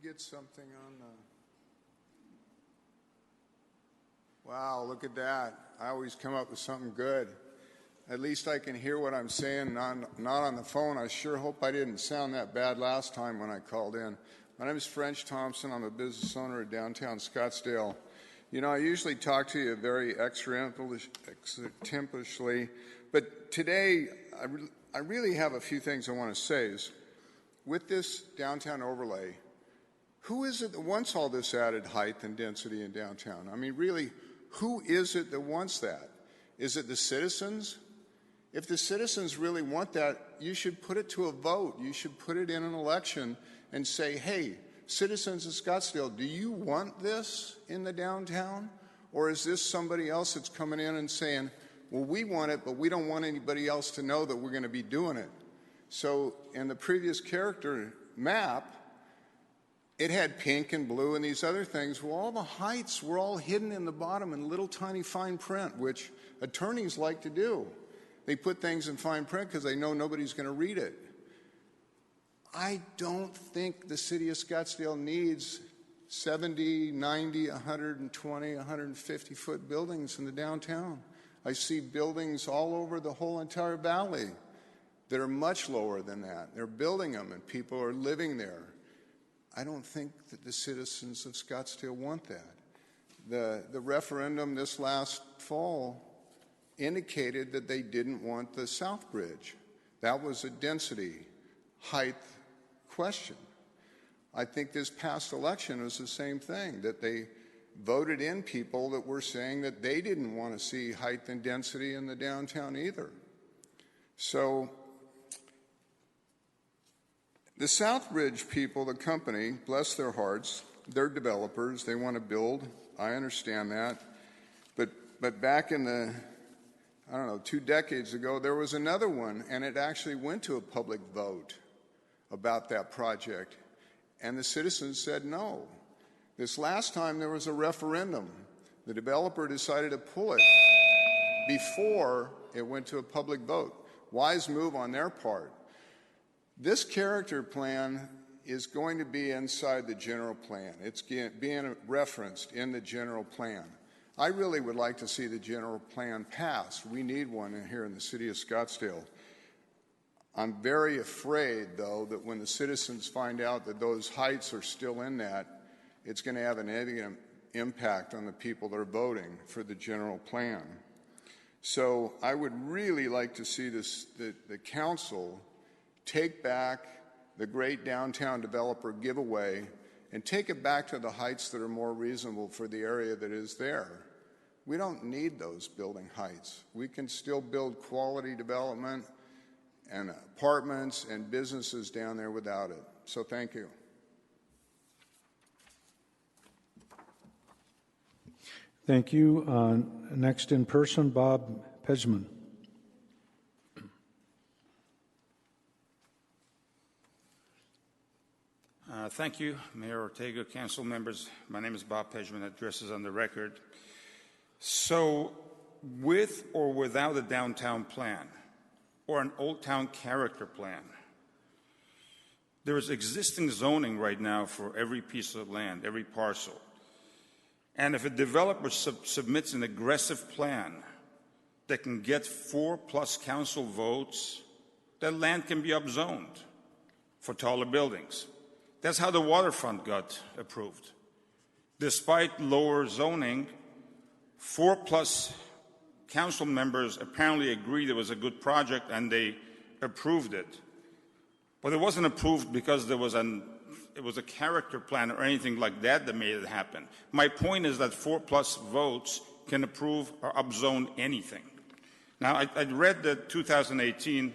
get something on the... Wow, look at that. I always come up with something good. At least I can hear what I'm saying, not on the phone. I sure hope I didn't sound that bad last time when I called in. My name is French Thompson. I'm a business owner in downtown Scottsdale. You know, I usually talk to you very extemporaneously, but today I really have a few things I want to say. Is with this downtown overlay, who is it that wants all this added height and density in downtown? I mean, really, who is it that wants that? Is it the citizens? If the citizens really want that, you should put it to a vote. You should put it in an election and say, hey, citizens of Scottsdale, do you want this in the downtown? Or is this somebody else that's coming in and saying, well, we want it, but we don't want anybody else to know that we're going to be doing it? So in the previous character map, it had pink and blue and these other things. Well, all the heights were all hidden in the bottom in little tiny fine print, which attorneys like to do. They put things in fine print because they know nobody's going to read it. I don't think the city of Scottsdale needs 70, 90, 120, 150-foot buildings in the downtown. I see buildings all over the whole entire valley that are much lower than that. They're building them and people are living there. I don't think that the citizens of Scottsdale want that. The referendum this last fall indicated that they didn't want the South Bridge. That was a density, height question. I think this past election was the same thing, that they voted in people that were saying that they didn't want to see height and density in the downtown either. So the Southbridge people, the company, bless their hearts, they're developers, they want to build, I understand that. But back in the, 2 decades ago, there was another one, and it actually went to a public vote about that project, and the citizens said no. This last time there was a referendum. The developer decided to pull it before it went to a public vote. Wise move on their part. This character plan is going to be inside the general plan. It's being referenced in the general plan. I really would like to see the general plan passed. We need one here in the city of Scottsdale. I'm very afraid, though, that when the citizens find out that those heights are still in that, it's going to have a negative impact on the people that are voting for the general plan. So I would really like to see the council take back the great downtown developer giveaway and take it back to the heights that are more reasonable for the area that is there. We don't need those building heights. We can still build quality development and apartments and businesses down there without it. So thank you. Thank you. Next in person, Bob Pejman. Thank you, Mayor Ortega, council members. My name is Bob Pejman, addresses on the record. So, with or without a downtown plan or an Old Town character plan, there is existing zoning right now for every piece of land, every parcel. And if a developer submits an aggressive plan that can get 4+ council votes, that land can be upzoned for taller buildings. That's how the waterfront got approved. Despite lower zoning, 4+ council members apparently agreed it was a good project and they approved it. But it wasn't approved because it was a character plan or anything like that that made it happen. My point is that 4+ votes can approve or upzone anything. Now, I read the 2018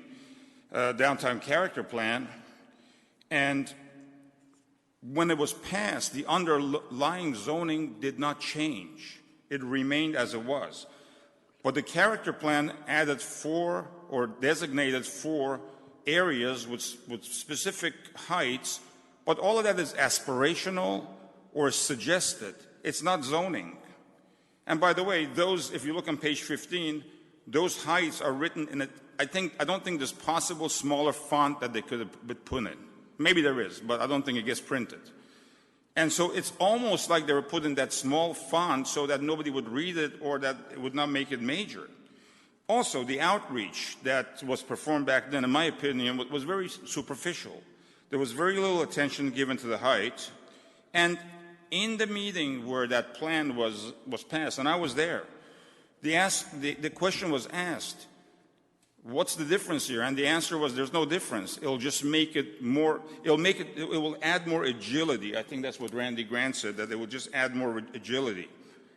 downtown character plan, and when it was passed, the underlying zoning did not change. It remained as it was. But the character plan added 4 or designated 4 areas with specific heights, but all of that is aspirational or suggested. It's not zoning. And by the way, those, if you look on page 15, those heights are written in I don't think there's possible smaller font that they could have put in. Maybe there is, but I don't think it gets printed. And so it's almost like they were put in that small font so that nobody would read it or that it would not make it major. Also, the outreach that was performed back then, in my opinion, was very superficial. There was very little attention given to the height. And in the meeting where that plan was passed, and I was there, the question was asked, what's the difference here? And the answer was, there's no difference. It'll just make it more, it will add more agility. I think that's what Randy Grant said, that it will just add more agility.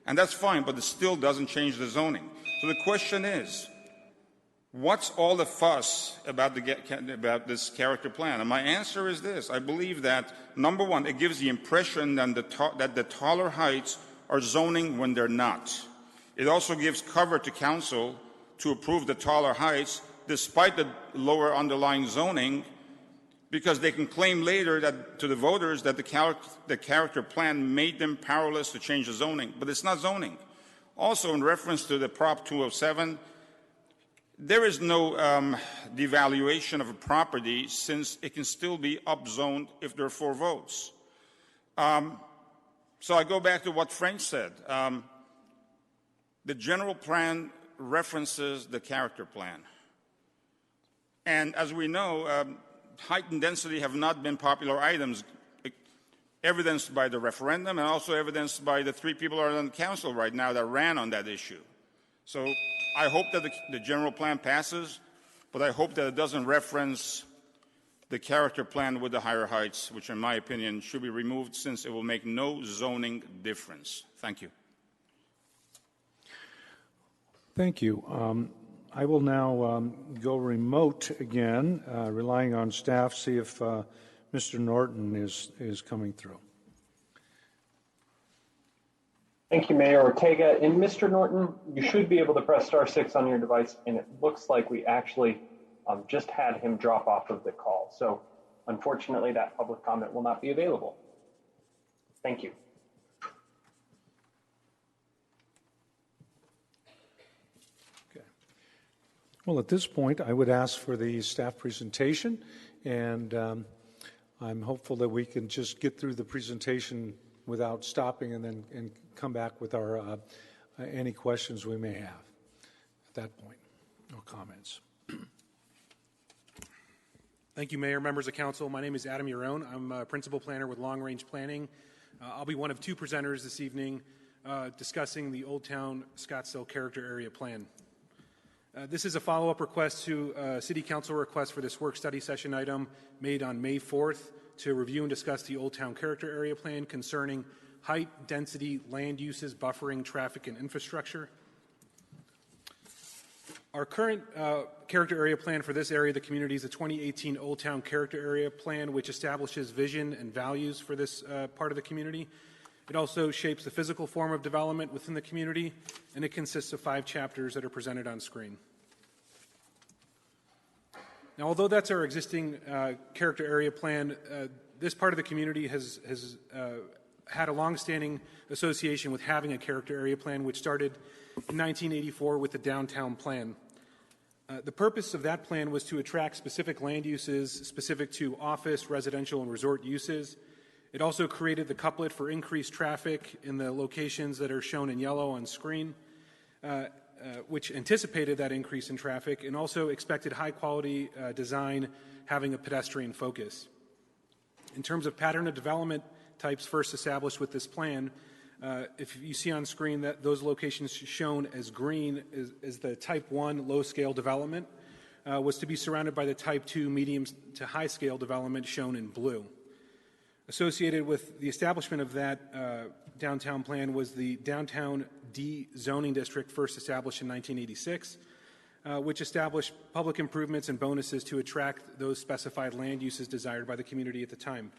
And that's fine, but it still doesn't change the zoning. So the question is, what's all the fuss about this character plan? And my answer is this. I believe that, number one, it gives the impression that the taller heights are zoning when they're not. It also gives cover to council to approve the taller heights despite the lower underlying zoning, because they can claim later that to the voters that the character plan made them powerless to change the zoning, but it's not zoning. Also, in reference to the Prop 207, there is no devaluation of a property, since it can still be upzoned if there are 4 votes. So I go back to what Frank said. The general plan references the character plan. And as we know, height and density have not been popular items, evidenced by the referendum and also evidenced by the 3 people who are on the council right now that ran on that issue. So I hope that the general plan passes, but I hope that it doesn't reference the character plan with the higher heights, which in my opinion should be removed, since it will make no zoning difference. Thank you. Thank you. I will now go remote again, relying on staff, see if Mr. Norton is coming through. Thank you, Mayor Ortega. And Mr. Norton, you should be able to press *6 on your device, and it looks like we actually just had him drop off of the call. So unfortunately, that public comment will not be available. Thank you. Well, at this point, I would ask for the staff presentation, and I'm hopeful that we can just get through the presentation without stopping and come back with our any questions we may have at that point, or comments. Thank you, Mayor, members of council. My name is Adam Yaron. I'm a principal planner with Long Range Planning. I'll be one of 2 presenters this evening discussing the Old Town Scottsdale Character Area Plan. This is a follow-up request to a City Council request for this work study session item made on May 4th to review and discuss the Old Town Character Area Plan concerning height, density, land uses, buffering, traffic, and infrastructure. Our current character area plan for this area of the community is the 2018 Old Town Character Area Plan, which establishes vision and values for this part of the community. It also shapes the physical form of development within the community, and it consists of 5 chapters that are presented on screen. Now, although that's our existing character area plan, this part of the community has had a long-standing association with having a character area plan, which started in 1984 with the downtown plan. The purpose of that plan was to attract specific land uses specific to office, residential, and resort uses. It also created the couplet for increased traffic in the locations that are shown in yellow on screen, which anticipated that increase in traffic, and also expected high-quality design having a pedestrian focus. In terms of pattern of development types first established with this plan, if you see on screen that those locations shown as green is the Type 1 low-scale development, was to be surrounded by the Type 2 medium to high-scale development shown in blue. Associated with the establishment of that downtown plan was the Downtown D zoning district, first established in 1986, which established public improvements and bonuses to attract those specified land uses desired by the community at the time.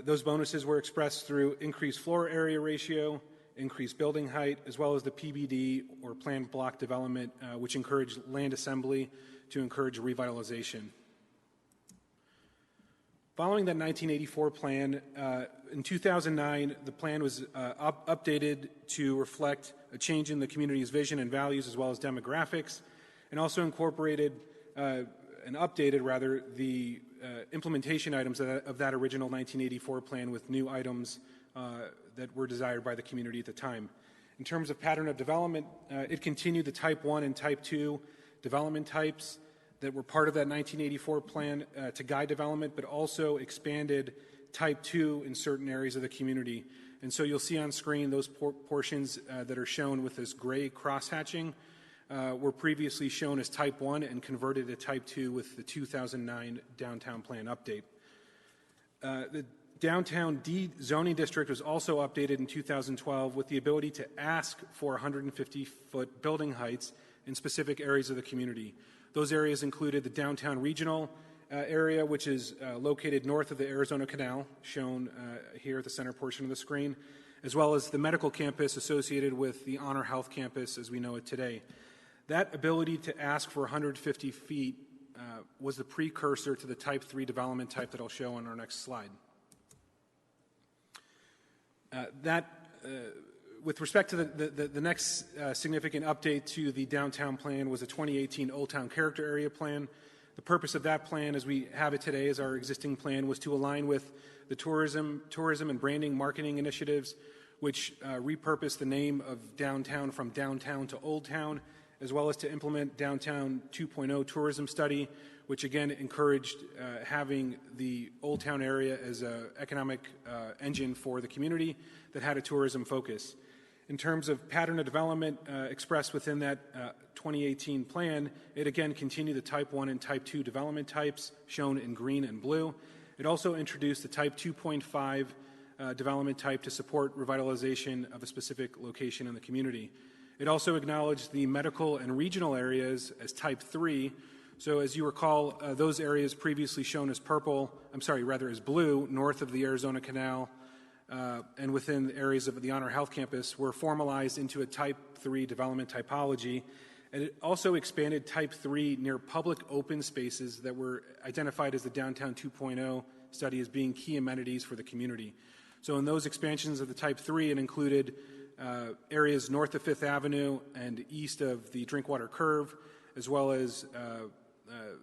Those bonuses were expressed through increased floor area ratio, increased building height, as well as the PBD, or planned block development, which encouraged land assembly to encourage revitalization. Following that 1984 plan, in 2009, the plan was updated to reflect a change in the community's vision and values, as well as demographics, and also incorporated and updated, rather, the implementation items of that original 1984 plan with new items that were desired by the community at the time. In terms of pattern of development, it continued the Type 1 and Type 2 development types that were part of that 1984 plan to guide development, but also expanded Type 2 in certain areas of the community. And so you'll see on screen those portions that are shown with this gray cross-hatching were previously shown as Type 1 and converted to Type 2 with the 2009 downtown plan update. The downtown D zoning district was also updated in 2012 with the ability to ask for 150-foot building heights in specific areas of the community. Those areas included the downtown regional area, which is located north of the Arizona Canal, shown here at the center portion of the screen, as well as the medical campus associated with the Honor Health campus as we know it today. That ability to ask for 150 feet was the precursor to the Type 3 development type that I'll show on our next slide. With respect to the next significant update to the downtown plan was the 2018 Old Town Character Area Plan. The purpose of that plan, as we have it today as our existing plan, was to align with the tourism and branding marketing initiatives, which repurposed the name of downtown from downtown to Old Town, as well as to implement Downtown 2.0 tourism study, which again encouraged having the Old Town area as an economic engine for the community that had a tourism focus. In terms of pattern of development expressed within that 2018 plan, it again continued the Type 1 and Type 2 development types shown in green and blue. It also introduced the Type 2.5 development type to support revitalization of a specific location in the community. It also acknowledged the medical and regional areas as Type 3. So as you recall, those areas previously shown as as blue, north of the Arizona Canal, and within the areas of the Honor Health campus were formalized into a Type 3 development typology. And it also expanded Type 3 near public open spaces that were identified as the Downtown 2.0 study as being key amenities for the community. So in those expansions of the Type 3, it included areas north of Fifth Avenue and east of the Drinkwater Curve, as well as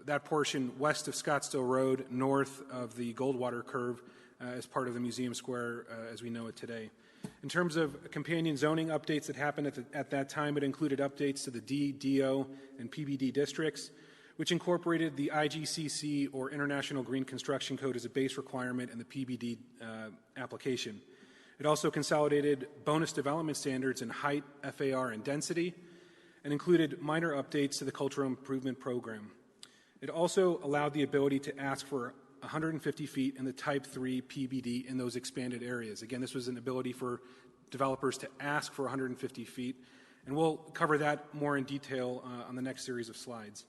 that portion west of Scottsdale Road, north of the Goldwater Curve, as part of the Museum Square as we know it today. In terms of companion zoning updates that happened at that time, it included updates to the D, DO, and PBD districts, which incorporated the IGCC or International Green Construction Code as a base requirement in the PBD application. It also consolidated bonus development standards in height, FAR, and density, and included minor updates to the cultural improvement program. It also allowed the ability to ask for 150 feet in the Type 3 PBD in those expanded areas. Again, this was an ability for developers to ask for 150 feet, and we'll cover that more in detail on the next series of slides.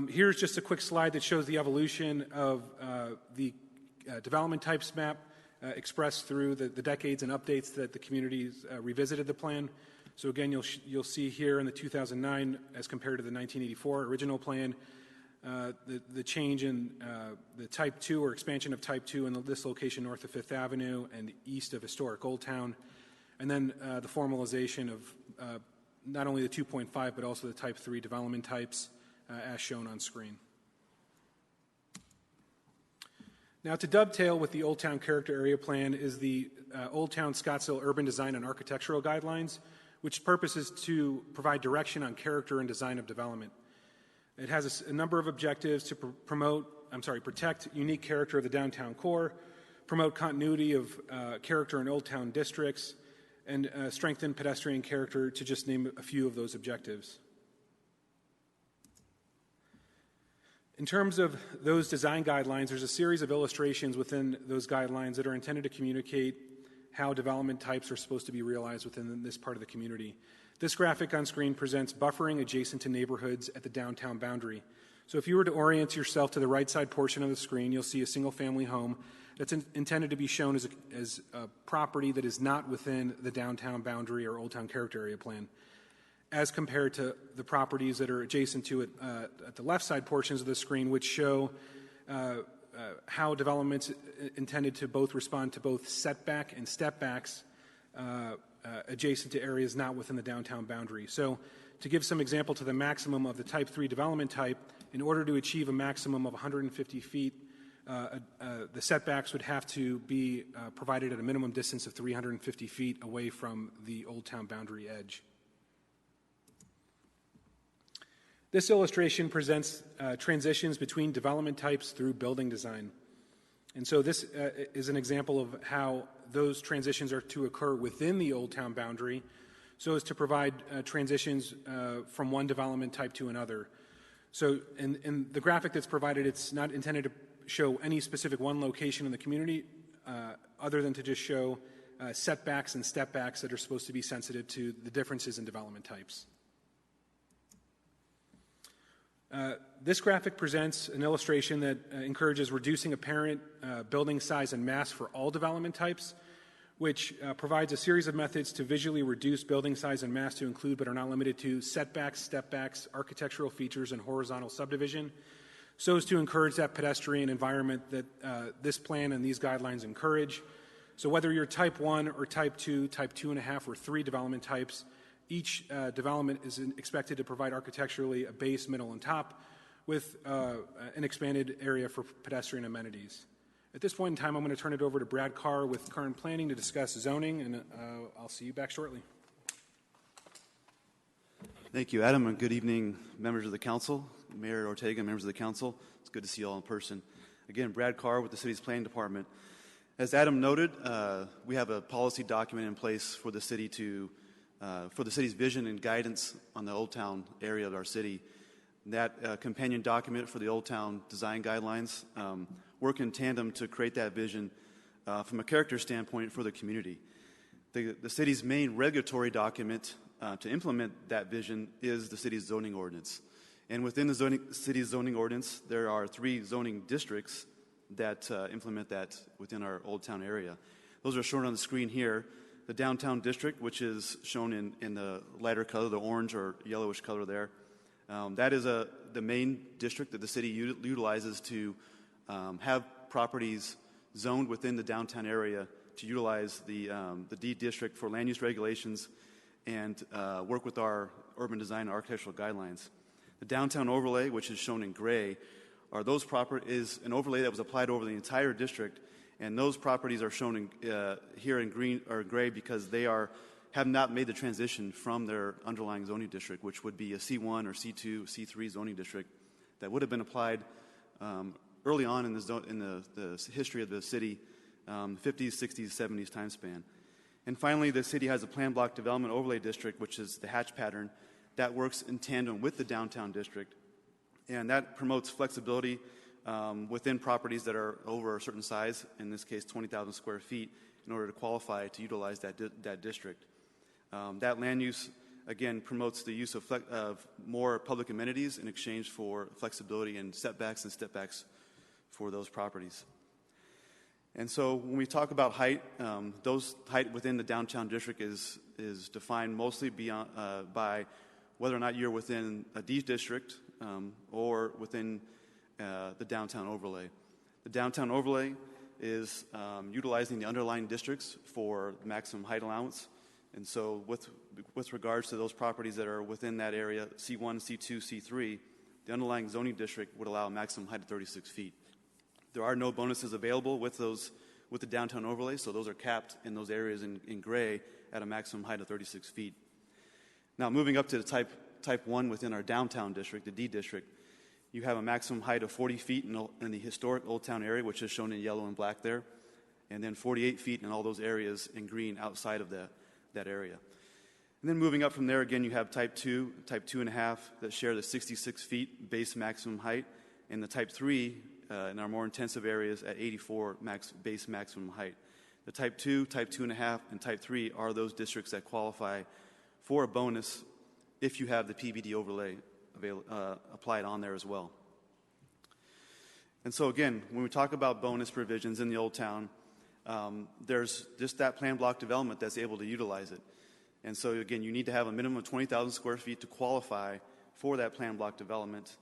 Here's just a quick slide that shows the evolution of the development types map expressed through the decades and updates that the communities revisited the plan. So again, you'll see here in the 2009 as compared to the 1984 original plan, the change in the Type 2 or expansion of Type 2 in this location north of Fifth Avenue and east of historic Old Town, and then the formalization of not only the 2.5 but also the Type 3 development types as shown on screen. Now to dovetail with the Old Town Character Area Plan is the Old Town Scottsdale Urban Design and Architectural Guidelines, which purpose is to provide direction on character and design of development. It has a number of objectives to protect unique character of the downtown core, promote continuity of character in Old Town districts, and strengthen pedestrian character, to just name a few of those objectives. In terms of those design guidelines, there's a series of illustrations within those guidelines that are intended to communicate how development types are supposed to be realized within this part of the community. This graphic on screen presents buffering adjacent to neighborhoods at the downtown boundary. So if you were to orient yourself to the right side portion of the screen, you'll see a single-family home that's intended to be shown as a property that is not within the downtown boundary or Old Town Character Area Plan, as compared to the properties that are adjacent to it at the left side portions of the screen, which show how developments intended to both respond to both setback and stepbacks adjacent to areas not within the downtown boundary. So to give some example to the maximum of the Type 3 development type, in order to achieve a maximum of 150 feet the setbacks would have to be provided at a minimum distance of 350 feet away from the Old Town boundary edge. This illustration presents transitions between development types through building design. And so this is an example of how those transitions are to occur within the Old Town boundary so as to provide transitions from one development type to another. So in the graphic that's provided, it's not intended to show any specific one location in the community other than to just show setbacks and stepbacks that are supposed to be sensitive to the differences in development types. This graphic presents an illustration that encourages reducing apparent building size and mass for all development types, which provides a series of methods to visually reduce building size and mass to include but are not limited to setbacks, stepbacks, architectural features, and horizontal subdivision, so as to encourage that pedestrian environment that this plan and these guidelines encourage. So whether you're type 1 or type 2, type 2.5 or 3 development types, each development is expected to provide architecturally a base, middle, and top with an expanded area for pedestrian amenities. At this point in time, I'm going to turn it over to Brad Carr with Current Planning to discuss zoning, and I'll see you back shortly. Thank you, Adam, and good evening, members of the council, Mayor Ortega, members of the council. It's good to see you all in person. Again, Brad Carr with the city's planning department. As Adam noted, we have a policy document in place for the city for the city's vision and guidance on the Old Town area of our city. That companion document for the Old Town design guidelines work in tandem to create that vision from a character standpoint for the community. The city's main regulatory document to implement that vision is the city's zoning ordinance. And within the city's zoning ordinance, there are 3 zoning districts that implement that within our Old Town area. Those are shown on the screen here. The downtown district, which is shown in the lighter color, the orange or yellowish color there, that is the main district that the city utilizes to have properties zoned within the downtown area to utilize the D district for land use regulations and work with our urban design and architectural guidelines. The downtown overlay, which is shown in gray, is an overlay that was applied over the entire district, and those properties are shown here in green or gray because they have not made the transition from their underlying zoning district, which would be a C1 or C2, C3 zoning district that would have been applied early on in the history of the city, 50s, 60s, 70s time span. And finally, the city has a plan block development overlay district, which is the hatch pattern, that works in tandem with the downtown district. And that promotes flexibility within properties that are over a certain size, in this case 20,000 square feet, in order to qualify to utilize that district. That land use, again, promotes the use of more public amenities in exchange for flexibility and setbacks and stepbacks for those properties. And so when we talk about height, height within the downtown district is defined mostly by whether or not you're within a D district or within the downtown overlay. The downtown overlay is utilizing the underlying districts for maximum height allowance. And so with regards to those properties that are within that area, C1, C2, C3, the underlying zoning district would allow a maximum height of 36 feet. There are no bonuses available with the downtown overlay, so those are capped in those areas in gray at a maximum height of 36 feet. Now, moving up to the type 1 within our downtown district, the D district, you have a maximum height of 40 feet in the historic Old Town area, which is shown in yellow and black there, and then 48 feet in all those areas in green outside of that area. And then moving up from there, again, you have type 2, type 2.5 that share the 66 feet base maximum height, and the type 3 in our more intensive areas at 84 base maximum height. The type 2, type 2.5, and type 3 are those districts that qualify for a bonus if you have the PBD overlay applied on there as well. And so again, when we talk about bonus provisions in the Old Town, there's just that plan block development that's able to utilize it. And so again, you need to have a minimum of 20,000 square feet to qualify for that plan block development.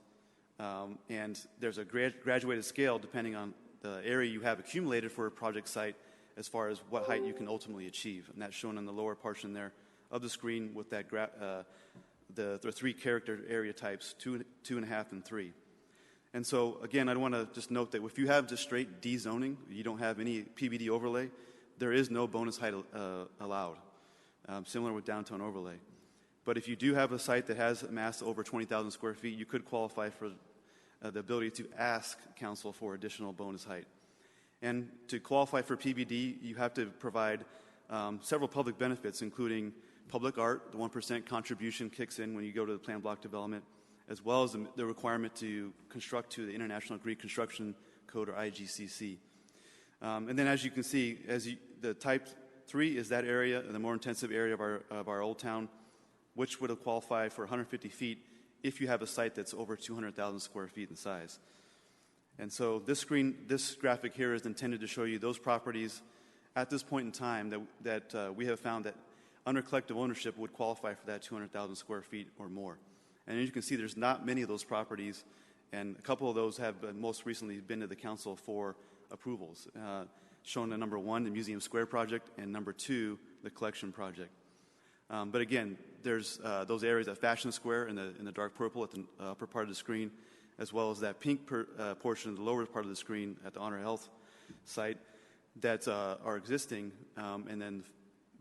And there's a graduated scale depending on the area you have accumulated for a project site as far as what height you can ultimately achieve. And that's shown in the lower portion there of the screen with that the 3 character area types, 2, 2.5, and 3. And so, again, I want to just note that if you have just straight D zoning, you don't have any PBD overlay, there is no bonus height allowed, similar with downtown overlay. But if you do have a site that has a mass over 20,000 square feet, you could qualify for the ability to ask council for additional bonus height. And to qualify for PBD, you have to provide several public benefits, including public art. The 1% contribution kicks in when you go to the plan block development, as well as the requirement to construct to the International Agreed Construction Code, or IGCC. And then, as you can see, the type 3 is that area, the more intensive area of our Old Town, which would qualify for 150 feet if you have a site that's over 200,000 square feet in size. And so this graphic here is intended to show you those properties at this point in time that we have found that under collective ownership would qualify for that 200,000 square feet or more. And as you can see, there's not many of those properties, and a couple of those have most recently been to the council for approvals. Shown in number 1, the Museum Square project, and number 2, the collection project. But again, there's those areas at Fashion Square in the dark purple at the upper part of the screen, as well as that pink portion of the lower part of the screen at the Honor Health site that are existing, and then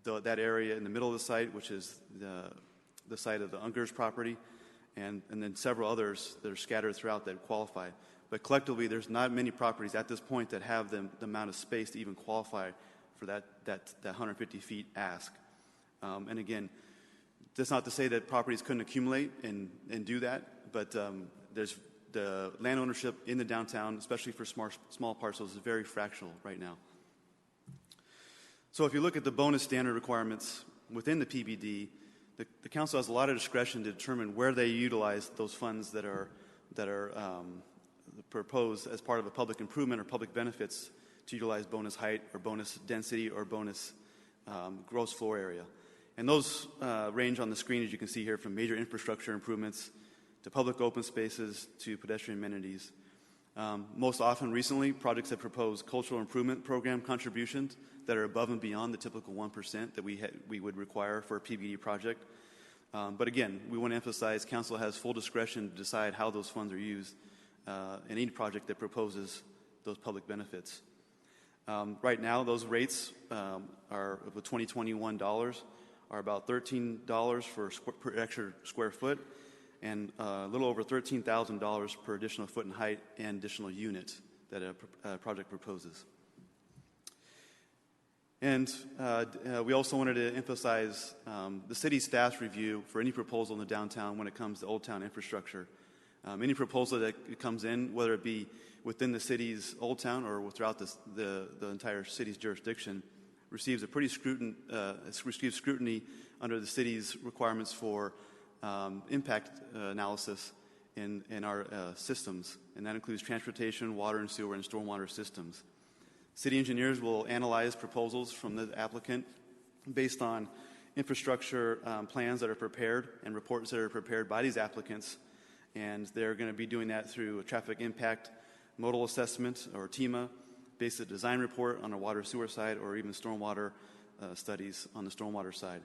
that area in the middle of the site, which is the site of the Unger's property, and then several others that are scattered throughout that qualify. But collectively, there's not many properties at this point that have the amount of space to even qualify for that 150 feet ask. And again, that's not to say that properties couldn't accumulate and do that, but there's the land ownership in the downtown, especially for small parcels, is very fractional right now. So if you look at the bonus standard requirements within the PBD, the council has a lot of discretion to determine where they utilize those funds that are proposed as part of a public improvement or public benefits to utilize bonus height or bonus density or bonus gross floor area. And those range on the screen, as you can see here, from major infrastructure improvements to public open spaces to pedestrian amenities. Most often recently, projects have proposed cultural improvement program contributions that are above and beyond the typical 1% that we would require for a PBD project. But again, we want to emphasize council has full discretion to decide how those funds are used in any project that proposes those public benefits. Right now, those rates are of the 2021 dollars are about $13 per extra square foot, and a little over $13,000 per additional foot in height and additional unit that a project proposes. And we also wanted to emphasize the city staff's review for any proposal in the downtown when it comes to Old Town infrastructure. Any proposal that comes in, whether it be within the city's Old Town or throughout the entire city's jurisdiction, receives scrutiny under the city's requirements for impact analysis in our systems, and that includes transportation, water and sewer, and stormwater systems. City engineers will analyze proposals from the applicant based on infrastructure plans that are prepared and reports that are prepared by these applicants, and they're going to be doing that through a traffic impact modal assessment, or TIMA, basic design report on the water sewer side, or even stormwater studies on the stormwater side.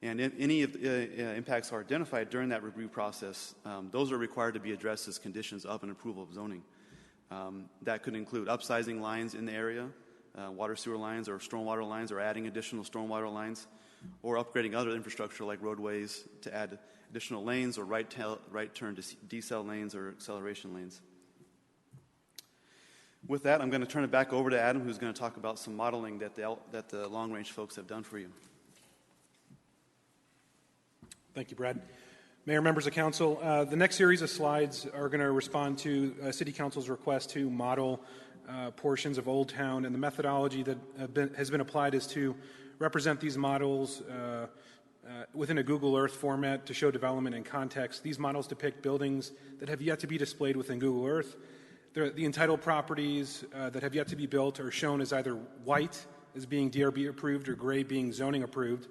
And if any impacts are identified during that review process, those are required to be addressed as conditions of an approval of zoning. That could include upsizing lines in the area, water sewer lines or stormwater lines, or adding additional stormwater lines, or upgrading other infrastructure like roadways to add additional lanes or right turn to decel lanes or acceleration lanes. With that, I'm going to turn it back over to Adam, who's going to talk about some modeling that the long-range folks have done for you. Thank you, Brad. Mayor, members of council, the next series of slides are going to respond to City Council's request to model portions of Old Town, and the methodology that has been applied is to represent these models within a Google Earth format to show development in context. These models depict buildings that have yet to be displayed within Google Earth. The entitled properties that have yet to be built are shown as either white, as being DRB approved, or gray, being zoning approved.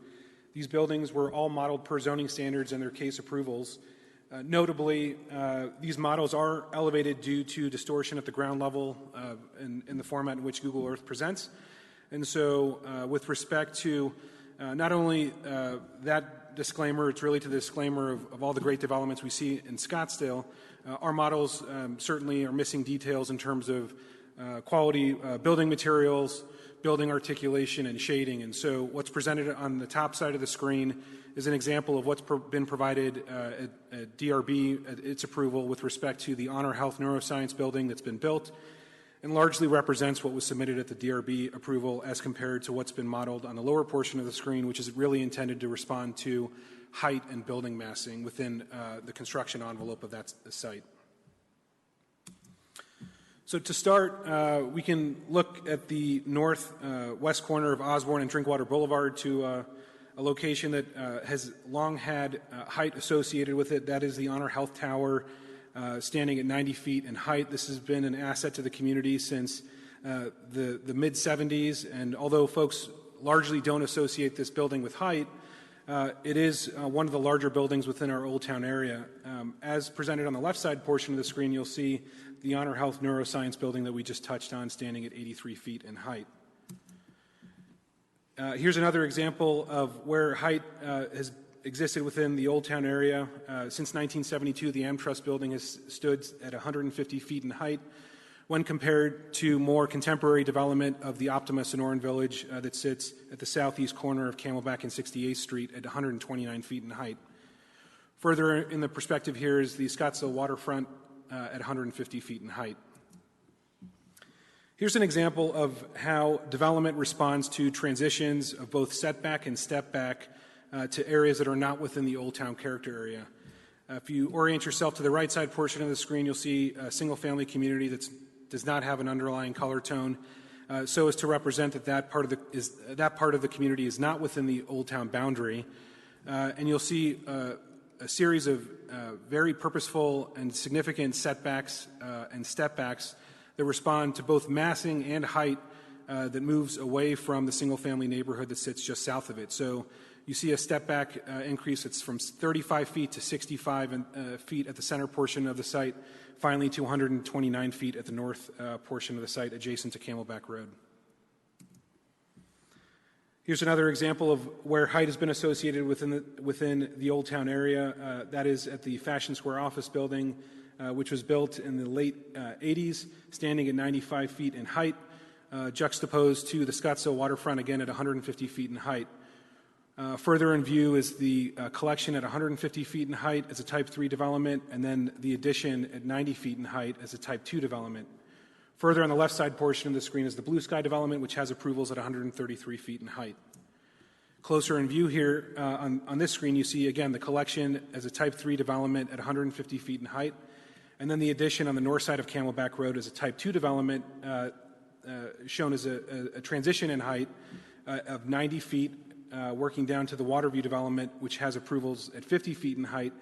These buildings were all modeled per zoning standards and their case approvals. Notably, these models are elevated due to distortion at the ground level in the format in which Google Earth presents. And so with respect to Not only that disclaimer, it's really to the disclaimer of all the great developments we see in Scottsdale. Our models certainly are missing details in terms of quality building materials, building articulation, and shading. And so what's presented on the top side of the screen is an example of what's been provided at DRB at its approval with respect to the Honor Health Neuroscience building that's been built, and largely represents what was submitted at the DRB approval as compared to what's been modeled on the lower portion of the screen, which is really intended to respond to height and building massing within the construction envelope of that site. So to start, we can look at the northwest corner of Osborne and Drinkwater Boulevard to a location that has long had height associated with it. That is the Honor Health Tower, standing at 90 feet in height. This has been an asset to the community since the mid-'70s, and although folks largely don't associate this building with height, it is one of the larger buildings within our Old Town area. As presented on the left side portion of the screen, you'll see the Honor Health Neuroscience building that we just touched on, standing at 83 feet in height. Here's another example of where height has existed within the Old Town area. Since 1972, the AmTrust building has stood at 150 feet in height when compared to more contemporary development of the Optima Sonoran Village that sits at the southeast corner of Camelback and 68th Street at 129 feet in height. Further in the perspective here is the Scottsdale waterfront at 150 feet in height. Here's an example of how development responds to transitions of both setback and step back to areas that are not within the Old Town character area. If you orient yourself to the right side portion of the screen, you'll see a single-family community that does not have an underlying color tone, so as to represent that part of the community is not within the Old Town boundary. And you'll see a series of very purposeful and significant setbacks and stepbacks that respond to both massing and height that moves away from the single-family neighborhood that sits just south of it. So you see a step-back increase. It's from 35 feet to 65 feet at the center portion of the site, finally to 129 feet at the north portion of the site adjacent to Camelback Road. Here's another example of where height has been associated within the Old Town area. That is at the Fashion Square office building, which was built in the late 80s, standing at 95 feet in height, juxtaposed to the Scottsdale waterfront, again at 150 feet in height. Further in view is the collection at 150 feet in height as a Type 3 development, and then the addition at 90 feet in height as a Type 2 development. Further on the left side portion of the screen is the Blue Sky development, which has approvals at 133 feet in height. Closer in view here on this screen, you see again the collection as a Type 3 development at 150 feet in height, and then the addition on the north side of Camelback Road as a Type 2 development shown as a transition in height of 90 feet, working down to the Waterview development, which has approvals at 50 feet in height,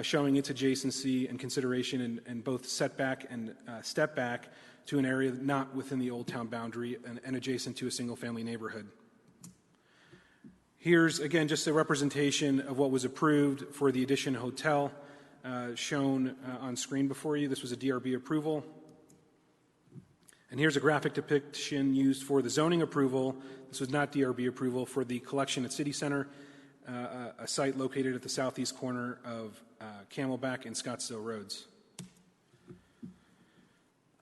showing its adjacency and consideration in both setback and step back to an area not within the Old Town boundary and adjacent to a single-family neighborhood. Here's, again, just a representation of what was approved for the Addition Hotel, shown on screen before you. This was a DRB approval. And here's a graphic depiction used for the zoning approval. This was not DRB approval for the collection at City Center, a site located at the southeast corner of Camelback and Scottsdale Roads.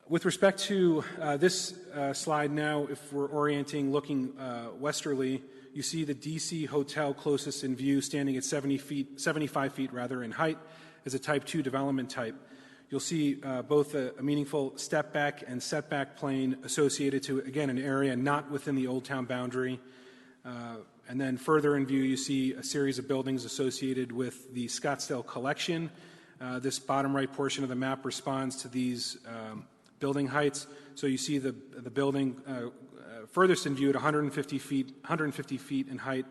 With respect to this slide now, if we're orienting, looking westerly, you see the DC Hotel closest in view, standing at 75 feet in height as a Type 2 development type. You'll see both a meaningful step back and setback plane associated to, again, an area not within the Old Town boundary. And then further in view, you see a series of buildings associated with the Scottsdale collection. This bottom right portion of the map responds to these building heights. So you see the building furthest in view at 150 feet in height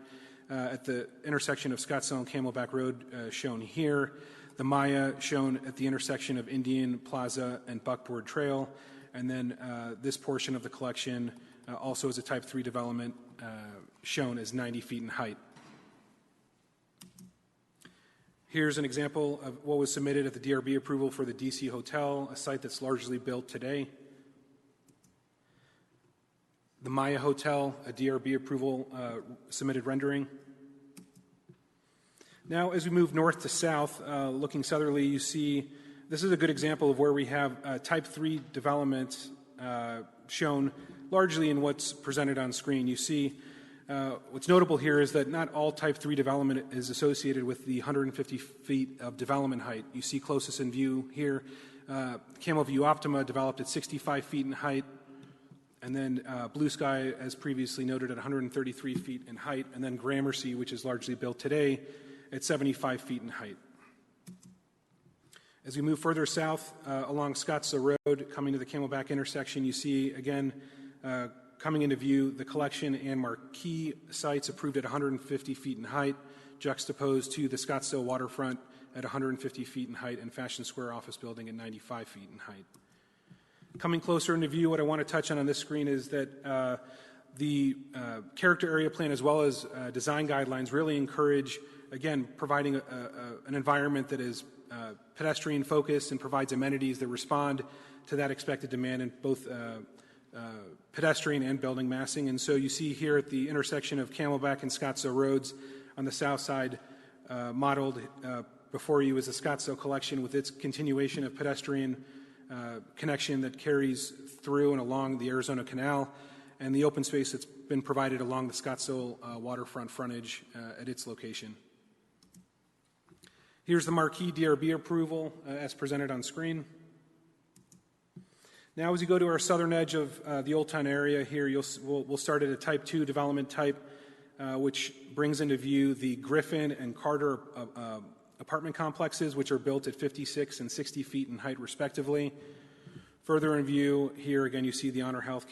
at the intersection of Scottsdale and Camelback Road, shown here. The Maya shown at the intersection of Indian Plaza and Buckboard Trail, and then this portion of the collection also is a Type 3 development shown as 90 feet in height. Here's an example of what was submitted at the DRB approval for the DC Hotel, a site that's largely built today. the Maya Hotel, a DRB approval submitted rendering. Now, as we move north to south, looking southerly, you see this is a good example of where we have Type 3 development shown largely in what's presented on screen. You see what's notable here is that not all Type 3 development is associated with the 150 feet of development height. You see closest in view here, Camel View Optima developed at 65 feet in height, and then Blue Sky, as previously noted, at 133 feet in height, and then Gramercy, which is largely built today, at 75 feet in height. As we move further south along Scottsdale Road, coming to the Camelback intersection, you see, again, coming into view, the collection and marquee sites approved at 150 feet in height, juxtaposed to the Scottsdale waterfront at 150 feet in height and Fashion Square office building at 95 feet in height. Coming closer into view, what I want to touch on this screen is that the character area plan as well as design guidelines really encourage, again, providing an environment that is pedestrian focused and provides amenities that respond to that expected demand in both pedestrian and building massing. And so you see here at the intersection of Camelback and Scottsdale Roads on the south side, modeled before you is the Scottsdale collection with its continuation of pedestrian connection that carries through and along the Arizona Canal, and the open space that's been provided along the Scottsdale waterfront frontage at its location. Here's the marquee DRB approval as presented on screen. Now, as you go to our southern edge of the Old Town area here, we'll start at a Type 2 development type, which brings into view the Griffin and Carter apartment complexes, which are built at 56 and 60 feet in height, respectively. Further in view, here again, you see the Honor Health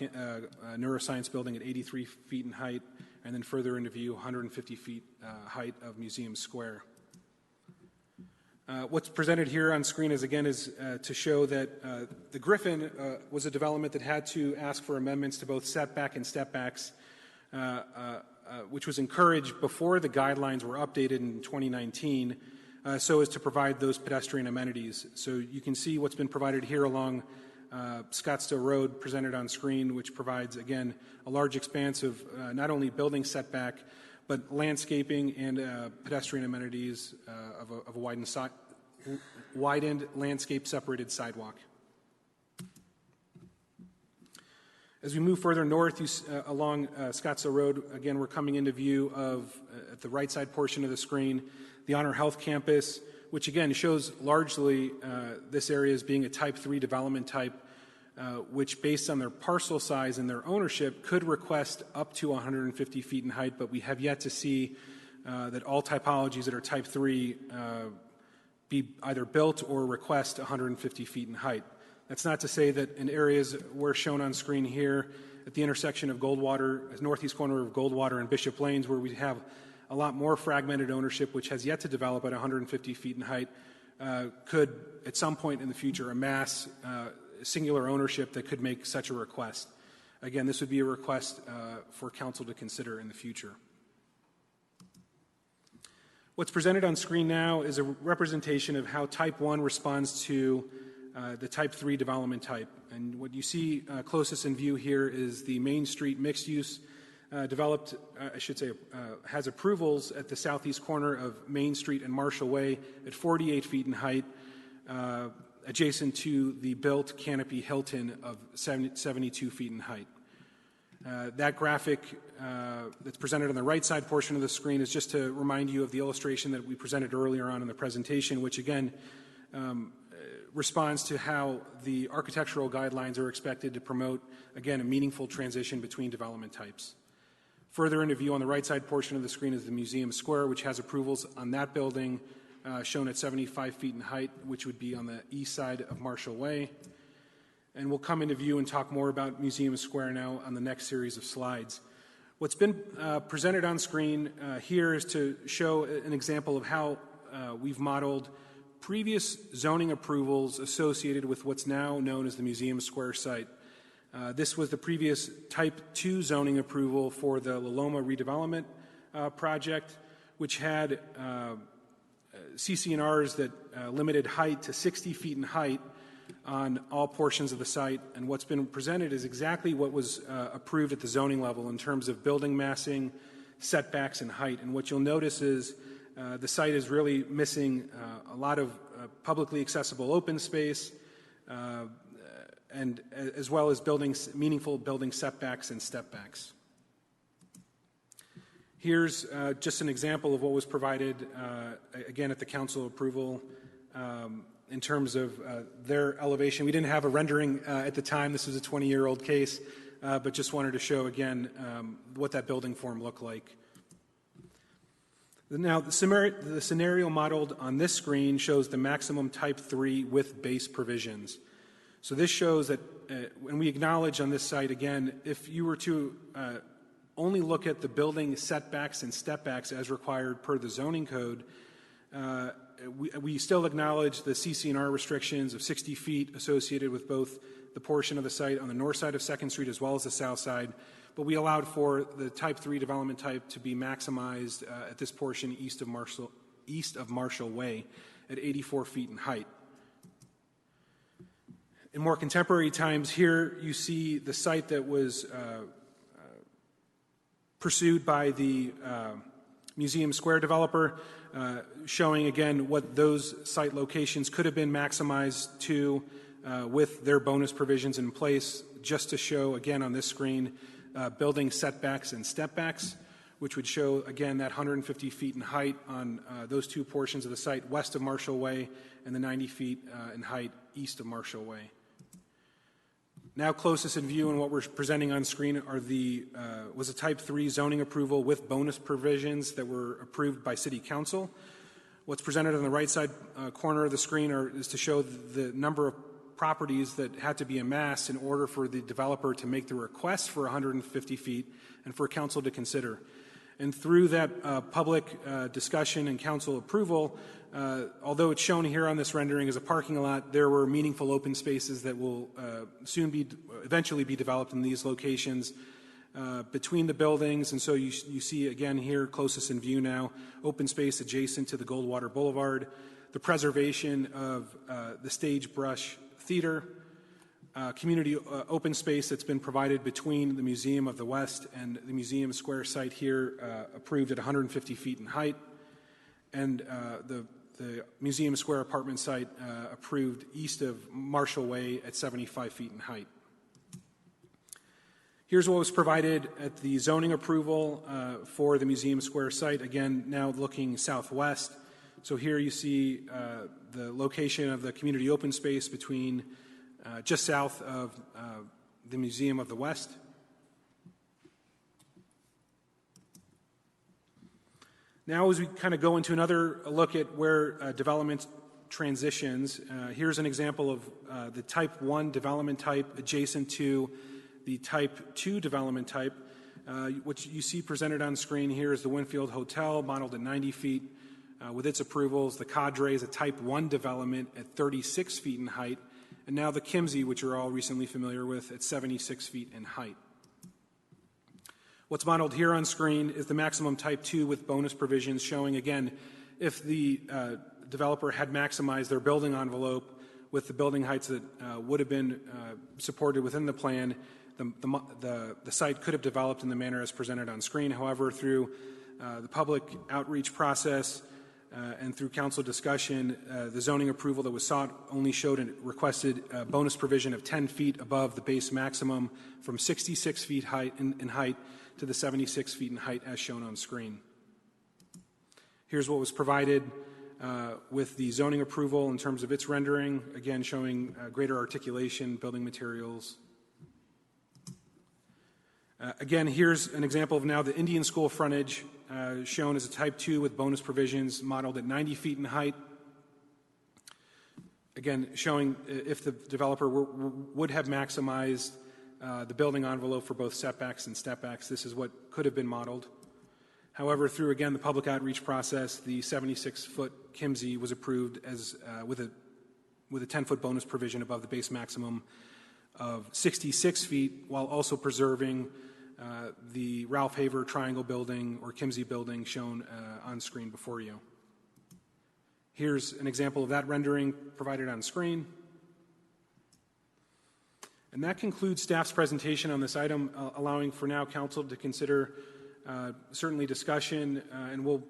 Neuroscience building at 83 feet in height, and then further into view, 150 feet height of Museum Square. What's presented here on screen is to show that the Griffin was a development that had to ask for amendments to both setback and stepbacks, which was encouraged before the guidelines were updated in 2019, so as to provide those pedestrian amenities. So you can see what's been provided here along Scottsdale Road presented on screen, which provides, again, a large expanse of not only building setback, but landscaping and pedestrian amenities of a widened landscape-separated sidewalk. As we move further north along Scottsdale Road, again, we're coming into view of, at the right side portion of the screen, the Honor Health Campus, which again shows largely this area as being a Type 3 development type, which based on their parcel size and their ownership could request up to 150 feet in height, but we have yet to see that all typologies that are Type 3 be either built or request 150 feet in height. That's not to say that in areas where shown on screen here at the intersection of Goldwater, northeast corner of Goldwater and Bishop Lanes, where we have a lot more fragmented ownership, which has yet to develop at 150 feet in height, could at some point in the future amass singular ownership that could make such a request. Again, this would be a request for council to consider in the future. What's presented on screen now is a representation of how Type 1 responds to the Type 3 development type. And what you see closest in view here is the Main Street mixed use developed, has approvals at the southeast corner of Main Street and Marshall Way at 48 feet in height, adjacent to the built Canopy Hilton of 72 feet in height. That graphic that's presented on the right side portion of the screen is just to remind you of the illustration that we presented earlier on in the presentation, which again responds to how the architectural guidelines are expected to promote, again, a meaningful transition between development types. Further into view on the right side portion of the screen is the Museum Square, which has approvals on that building shown at 75 feet in height, which would be on the east side of Marshall Way. And we'll come into view and talk more about Museum Square now on the next series of slides. What's been presented on screen here is to show an example of how we've modeled previous zoning approvals associated with what's now known as the Museum Square site. This was the previous Type 2 zoning approval for the La Loma redevelopment project, which had CC&Rs that limited height to 60 feet in height, on all portions of the site, and what's been presented is exactly what was approved at the zoning level in terms of building massing, setbacks, and height. And what you'll notice is the site is really missing a lot of publicly accessible open space, and as well as meaningful building setbacks and stepbacks. Here's just an example of what was provided, again, at the council approval in terms of their elevation. We didn't have a rendering at the time. This is a 20-year-old case, but just wanted to show, again, what that building form looked like. Now, the scenario modeled on this screen shows the maximum type 3 with base provisions. So this shows that, and we acknowledge on this site, again, if you were to only look at the building setbacks and stepbacks as required per the zoning code, we still acknowledge the CC&R restrictions of 60 feet associated with both the portion of the site on the north side of 2nd Street as well as the south side, but we allowed for the type 3 development type to be maximized at this portion east of Marshall Way at 84 feet in height. In more contemporary times, here you see the site that was pursued by the Museum Square developer, showing again what those site locations could have been maximized to with their bonus provisions in place, just to show again on this screen building setbacks and stepbacks, which would show again that 150 feet in height on those two portions of the site west of Marshall Way and the 90 feet in height east of Marshall Way. Now closest in view and what we're presenting on screen are was a type 3 zoning approval with bonus provisions that were approved by City Council. What's presented on the right side corner of the screen is to show the number of properties that had to be amassed in order for the developer to make the request for 150 feet and for council to consider. And through that public discussion and council approval, although it's shown here on this rendering as a parking lot, there were meaningful open spaces that will eventually be developed in these locations between the buildings. And so you see again here, closest in view now, open space adjacent to the Goldwater Boulevard, the preservation of the Sagebrush Theater, community open space that's been provided between the Museum of the West and the Museum Square site here, approved at 150 feet in height, and the Museum Square apartment site approved east of Marshall Way at 75 feet in height. Here's what was provided at the zoning approval for the Museum Square site, again now looking southwest. So here you see the location of the community open space between just south of the Museum of the West. Now as we kind of go into another look at where development transitions, here's an example of the type 1 development type adjacent to the type 2 development type. What you see presented on screen here is the Winfield Hotel, modeled at 90 feet. With its approvals, the Cadre is a type 1 development at 36 feet in height, and now the Kimsey, which you're all recently familiar with, at 76 feet in height. What's modeled here on screen is the maximum type 2 with bonus provisions, showing again if the developer had maximized their building envelope with the building heights that would have been supported within the plan, the site could have developed in the manner as presented on screen. However, through the public outreach process and through council discussion, the zoning approval that was sought only showed and requested a bonus provision of 10 feet above the base maximum from 66 feet in height to the 76 feet in height as shown on screen. Here's what was provided with the zoning approval in terms of its rendering, again showing greater articulation, building materials. Again, here's an example of now the Indian School frontage shown as a type 2 with bonus provisions modeled at 90 feet in height. Again, showing if the developer would have maximized the building envelope for both setbacks and stepbacks, this is what could have been modeled. However, through, again, the public outreach process, the 76-foot Kimsey was approved as with a 10-foot bonus provision above the base maximum of 66 feet, while also preserving the Ralph Haver Triangle building or Kimsey building shown on screen before you. Here's an example of that rendering provided on screen. And that concludes staff's presentation on this item, allowing for now council to consider certainly discussion, and we'll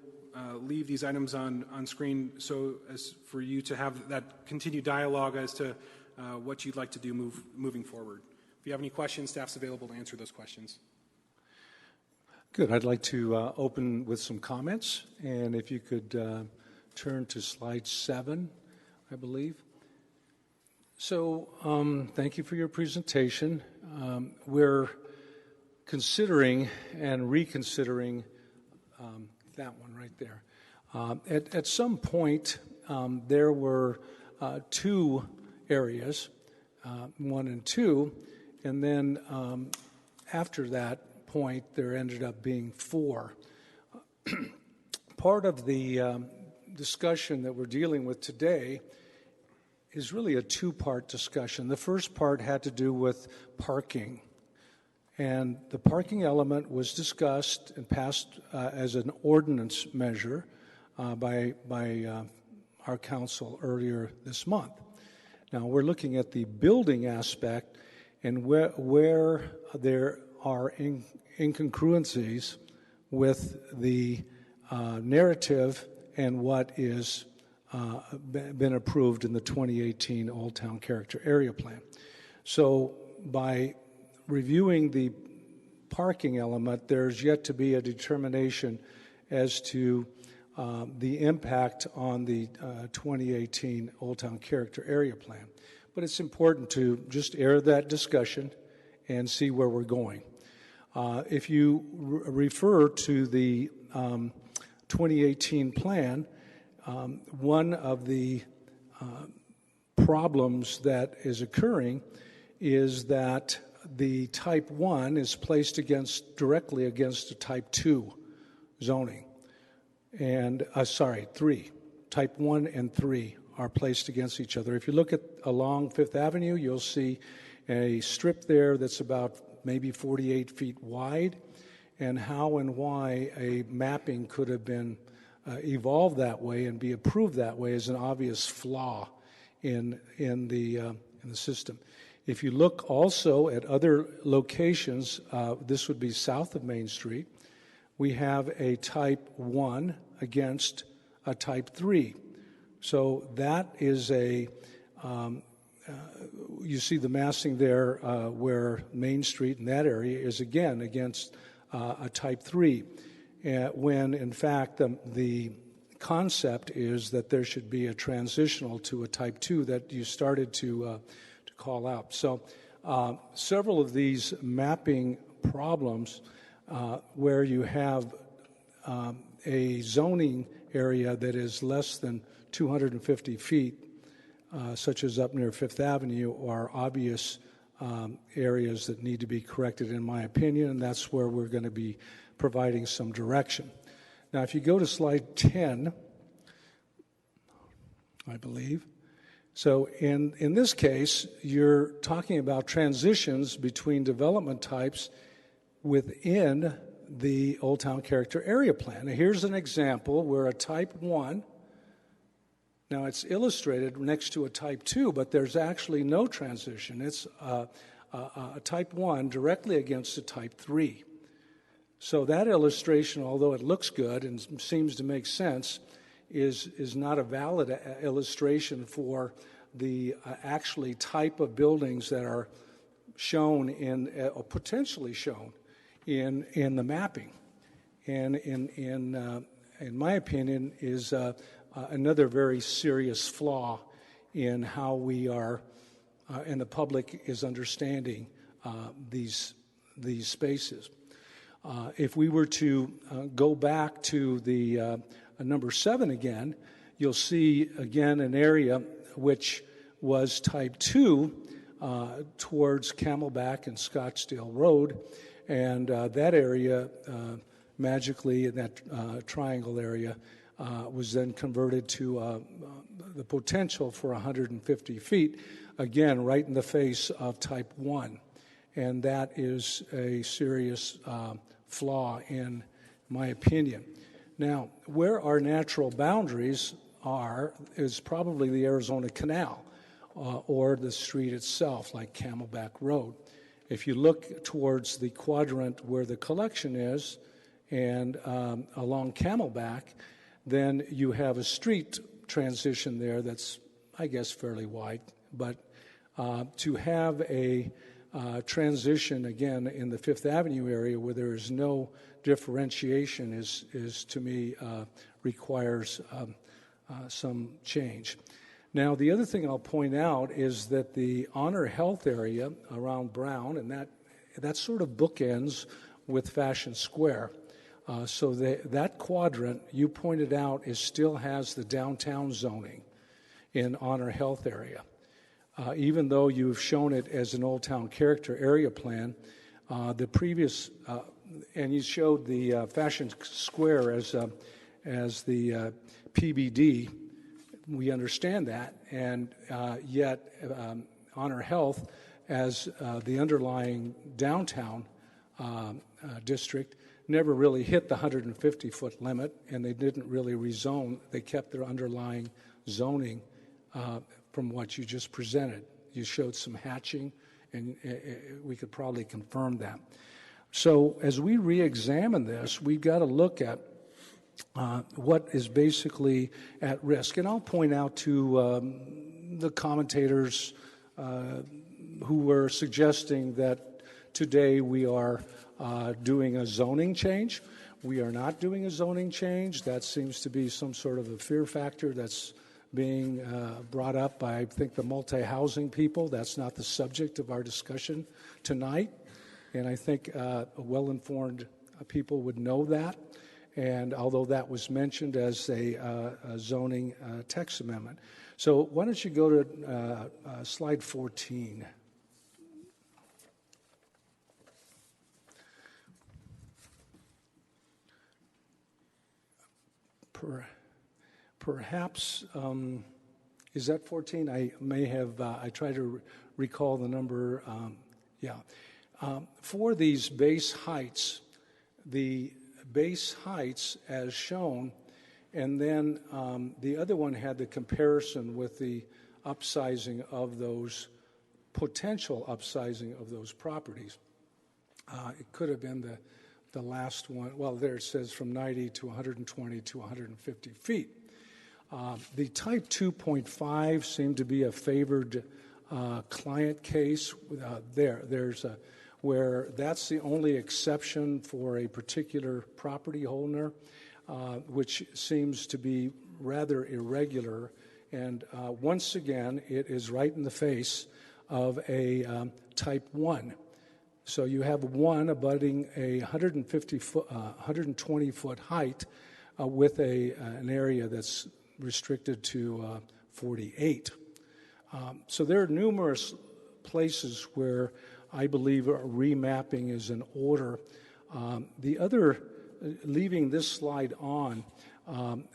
leave these items on screen so as for you to have that continued dialogue as to what you'd like to do moving forward. If you have any questions, staff's available to answer those questions. Good. I'd like to open with some comments, and if you could turn to slide 7, I believe. So thank you for your presentation. We're considering and reconsidering that one right there. At some point, there were 2 areas, 1 and 2, and then after that point, there ended up being 4. Part of the discussion that we're dealing with today is really a 2-part discussion. The first part had to do with parking. And the parking element was discussed and passed as an ordinance measure by our council earlier this month. Now, we're looking at the building aspect and where there are incongruencies with the narrative and what is been approved in the 2018 Old Town Character Area Plan. So by reviewing the parking element, there's yet to be a determination as to the impact on the 2018 Old Town Character Area Plan. But it's important to just air that discussion and see where we're going. If you refer to the 2018 plan, one of the problems that is occurring is that the type 1 is placed directly against a type 2 zoning. And, 3. Type 1 and 3 are placed against each other. If you look along Fifth Avenue, you'll see a strip there that's about maybe 48 feet wide, and how and why a mapping could have been evolved that way and be approved that way is an obvious flaw in the system. If you look also at other locations, this would be south of Main Street, we have a type 1 against a type 3. So that is you see the massing there where Main Street in that area is again against a type 3, when in fact the concept is that there should be a transitional to a type 2 that you started to call out. So several of these mapping problems where you have a zoning area that is less than 250 feet, such as up near Fifth Avenue, are obvious areas that need to be corrected, in my opinion, and that's where we're going to be providing some direction. Now, if you go to slide 10, I believe. So in this case, you're talking about transitions between development types within the Old Town Character Area Plan. Now, here's an example where a type 1, now it's illustrated next to a type 2, but there's actually no transition. It's a type 1 directly against a type 3. So that illustration, although it looks good and seems to make sense, is not a valid illustration for the actually type of buildings that are shown or potentially shown in the mapping, and in my opinion is another very serious flaw in how we are and the public is understanding these spaces. If we were to go back to the number 7 again, you'll see again an area which was type 2 towards Camelback and Scottsdale Road, and that area magically in that triangle area was then converted to the potential for 150 feet, again right in the face of type 1, and that is a serious flaw in my opinion. Now, where our natural boundaries are is probably the Arizona Canal. or the street itself, like Camelback Road. If you look towards the quadrant where the collection is and along Camelback, then you have a street transition there that's, I guess, fairly wide. But to have a transition, again, in the Fifth Avenue area where there is no differentiation is to me, requires some change. Now, the other thing I'll point out is that the Honor Health area around Brown, and that sort of bookends with Fashion Square. So that quadrant you pointed out still has the downtown zoning in Honor Health area. Even though you've shown it as an Old Town Character Area Plan, the previous, and you showed the Fashion Square as the PBD. We understand that, and yet Honor Health as the underlying downtown district never really hit the 150-foot limit, and they didn't really rezone. They kept their underlying zoning from what you just presented. You showed some hatching, and we could probably confirm that. So as we re-examine this, we've got to look at what is basically at risk. And I'll point out to the commentators who were suggesting that today we are doing a zoning change. We are not doing a zoning change. That seems to be some sort of a fear factor that's being brought up by, I think, the multi-housing people. That's not the subject of our discussion tonight. And I think well-informed people would know that. And although that was mentioned as a zoning text amendment. So why don't you go to slide 14. Perhaps, is that 14? I may have, I try to recall the number, for these base heights, the base heights as shown, and then the other one had the comparison with the upsizing of those, potential upsizing of those properties. It could have been the last one. Well, there it says from 90 to 120 to 150 feet. The type 2.5 seemed to be a favored client case. There's a where that's the only exception for a particular property owner, which seems to be rather irregular. And once again, it is right in the face of a type 1. So you have one abutting a 120-foot height with an area that's restricted to 48. So there are numerous places where I believe remapping is in order. The other, leaving this slide on,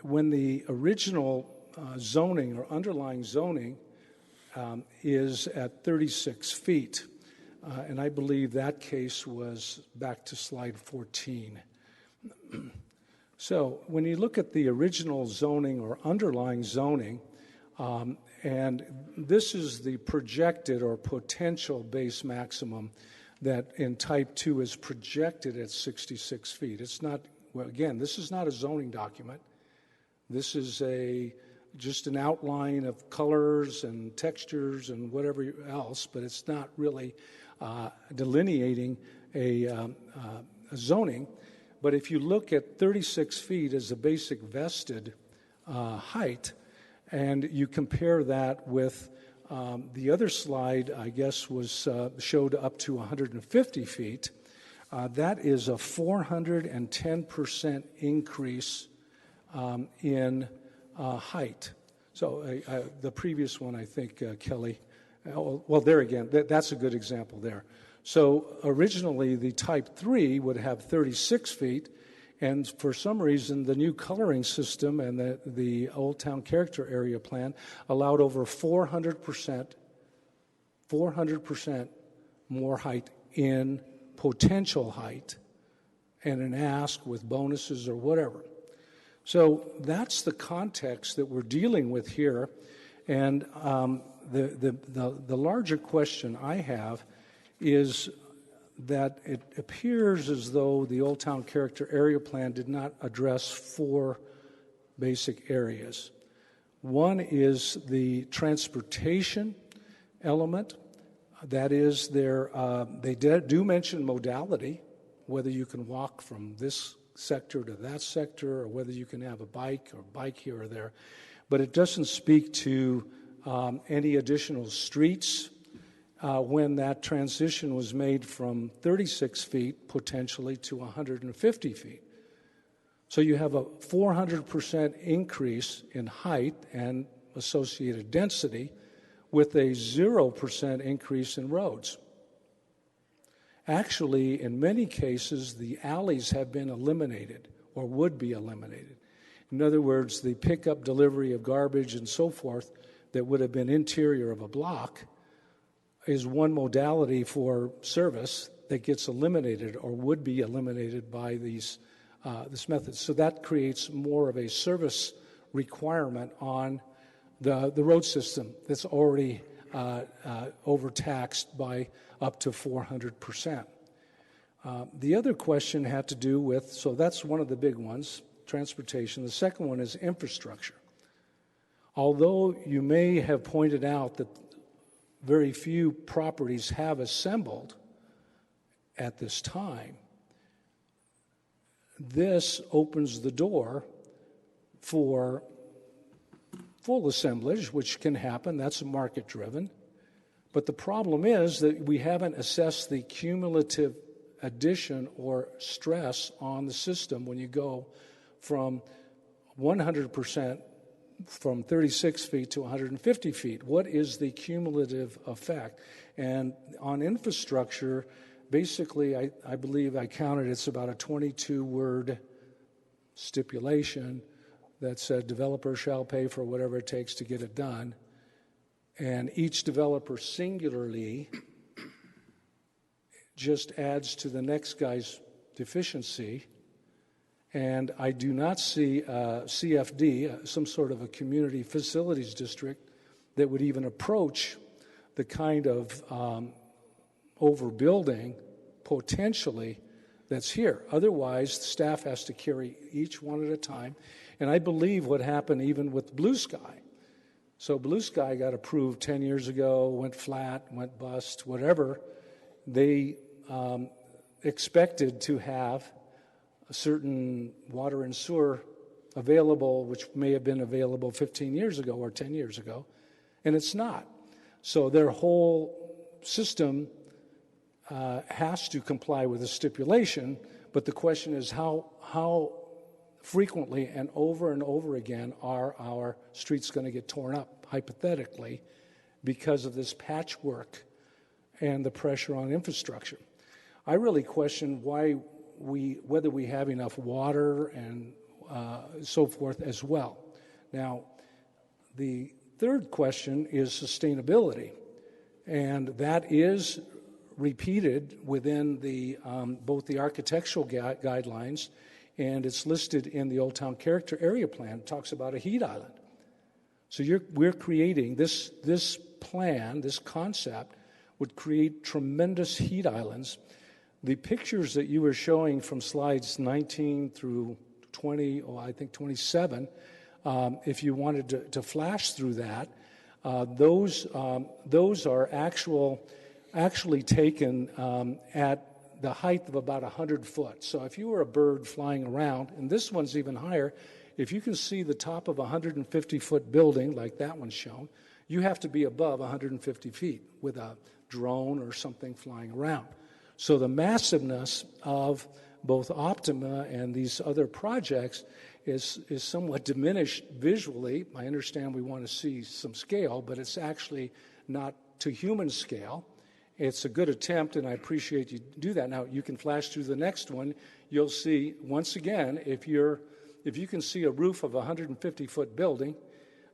when the original zoning or underlying zoning is at 36 feet, and I believe that case was back to slide 14. So when you look at the original zoning or underlying zoning, and this is the projected or potential base maximum that in type 2 is projected at 66 feet. It's not, well, again, this is not a zoning document. This is just an outline of colors and textures and whatever else, but it's not really delineating a zoning. But if you look at 36 feet as a basic vested height, and you compare that with the other slide, I guess, showed up to 150 feet, that is a 410% increase in height. So the previous one, I think, Kelly, well, there again, that's a good example there. So originally, the type 3 would have 36 feet, and for some reason, the new coloring system and the Old Town Character Area Plan allowed over 400% more height in potential height and an ask with bonuses or whatever. So that's the context that we're dealing with here. And the larger question I have is that it appears as though the Old Town Character Area Plan did not address 4 basic areas. One is the transportation element. That is, they do mention modality, whether you can walk from this sector to that sector, or whether you can have a bike or bike here or there. But it doesn't speak to any additional streets when that transition was made from 36 feet potentially to 150 feet. So you have a 400% increase in height and associated density with a 0% increase in roads. Actually, in many cases, the alleys have been eliminated or would be eliminated. In other words, the pickup, delivery of garbage and so forth that would have been interior of a block is one modality for service that gets eliminated or would be eliminated by this method. So that creates more of a service requirement on the road system that's already overtaxed by up to 400%. The other question had to do with, so that's one of the big ones, transportation. The second one is infrastructure. Although you may have pointed out that very few properties have assembled at this time, this opens the door for full assemblage, which can happen. That's market-driven. But the problem is that we haven't assessed the cumulative addition or stress on the system when you go from 100% from 36 feet to 150 feet. What is the cumulative effect? And on infrastructure, basically, I believe I counted it's about a 22-word stipulation that said developer shall pay for whatever it takes to get it done. And each developer singularly just adds to the next guy's deficiency. And I do not see a CFD, some sort of a community facilities district, that would even approach the kind of overbuilding potentially that's here. Otherwise, staff has to carry each one at a time. And I believe what happened even with Blue Sky. So Blue Sky got approved 10 years ago, went flat, went bust, whatever. They expected to have a certain water and sewer available, which may have been available 15 years ago or 10 years ago, and it's not. So their whole system has to comply with the stipulation, but the question is how frequently and over again are our streets going to get torn up, hypothetically, because of this patchwork and the pressure on infrastructure. I really question whether we have enough water and so forth as well. Now, the third question is sustainability, and that is repeated within the both the architectural guidelines, and it's listed in the Old Town Character Area Plan. It talks about a heat island. So we're creating this plan, this concept would create tremendous heat islands. The pictures that you were showing from slides 19 through 20, or I think 27, if you wanted to flash through that, those are actually taken at the height of about 100 foot. So if you were a bird flying around, and this one's even higher, if you can see the top of a 150-foot building, like that one's shown, you have to be above 150 feet with a drone or something flying around. So the massiveness of both Optima and these other projects is somewhat diminished visually. I understand we want to see some scale, but it's actually not to human scale. It's a good attempt, and I appreciate you do that. Now, you can flash through the next one. You'll see, once again, if you can see a roof of a 150-foot building,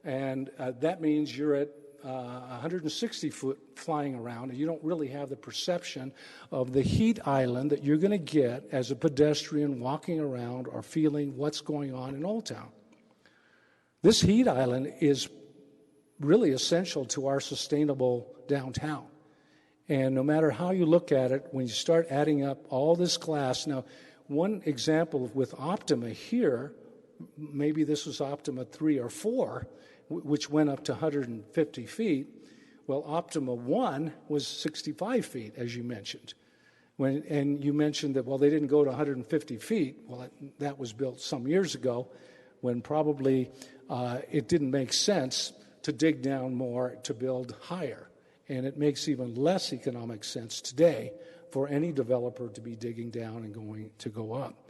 and that means you're at 160 foot flying around, and you don't really have the perception of the heat island that you're going to get as a pedestrian walking around or feeling what's going on in Old Town. This heat island is really essential to our sustainable downtown. And no matter how you look at it, when you start adding up all this glass, now one example with Optima here, maybe this was Optima 3 or 4, which went up to 150 feet. Well, Optima 1 was 65 feet, as you mentioned. And you mentioned that, well, they didn't go to 150 feet. Well, that was built some years ago when probably it didn't make sense to dig down more to build higher. And it makes even less economic sense today for any developer to be digging down and going to go up.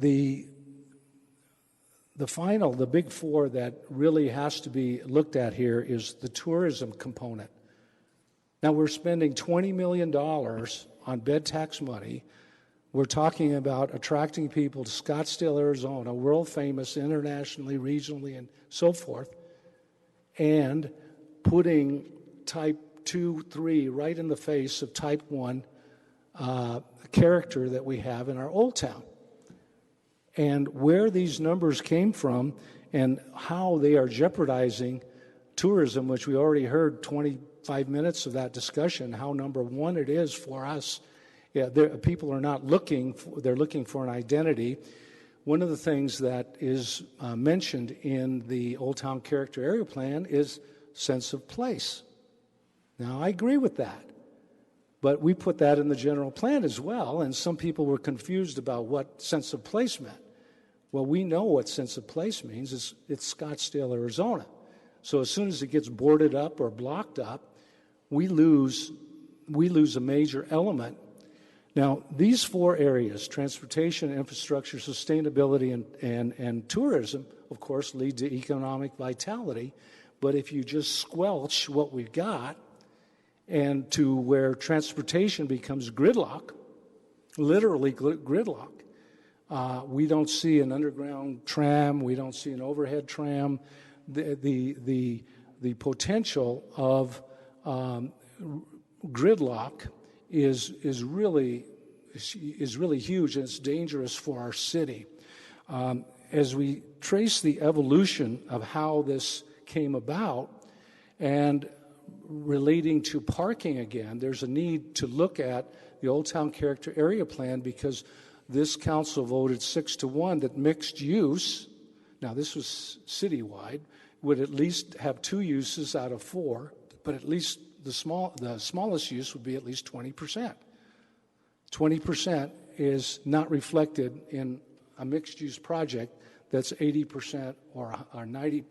The big four that really has to be looked at here is the tourism component. Now, we're spending $20 million on bed tax money. We're talking about attracting people to Scottsdale, Arizona, world famous internationally, regionally, and so forth, and putting type 2, 3 right in the face of type 1 character that we have in our old town. And where these numbers came from and how they are jeopardizing tourism, which we already heard 25 minutes of that discussion, how number one it is for us. Yeah, people are not looking, they're looking for an identity. One of the things that is mentioned in the Old Town Character Area Plan is sense of place. Now, I agree with that, but we put that in the general plan as well, and some people were confused about what sense of place meant. Well, we know what sense of place means. It's Scottsdale, Arizona. So as soon as it gets boarded up or blocked up, we lose a major element. Now, these four areas, transportation, infrastructure, sustainability, and tourism, of course, lead to economic vitality. But if you just squelch what we've got and to where transportation becomes gridlock, literally gridlock, we don't see an underground tram, we don't see an overhead tram. The potential of gridlock is really huge, and it's dangerous for our city. As we trace the evolution of how this came about and relating to parking again, there's a need to look at the Old Town Character Area Plan because this council voted 6-1 that mixed use, now this was citywide, would at least have 2 uses out of 4, but at least the smallest use would be at least 20%. 20% is not reflected in a mixed-use project that's 80% or 90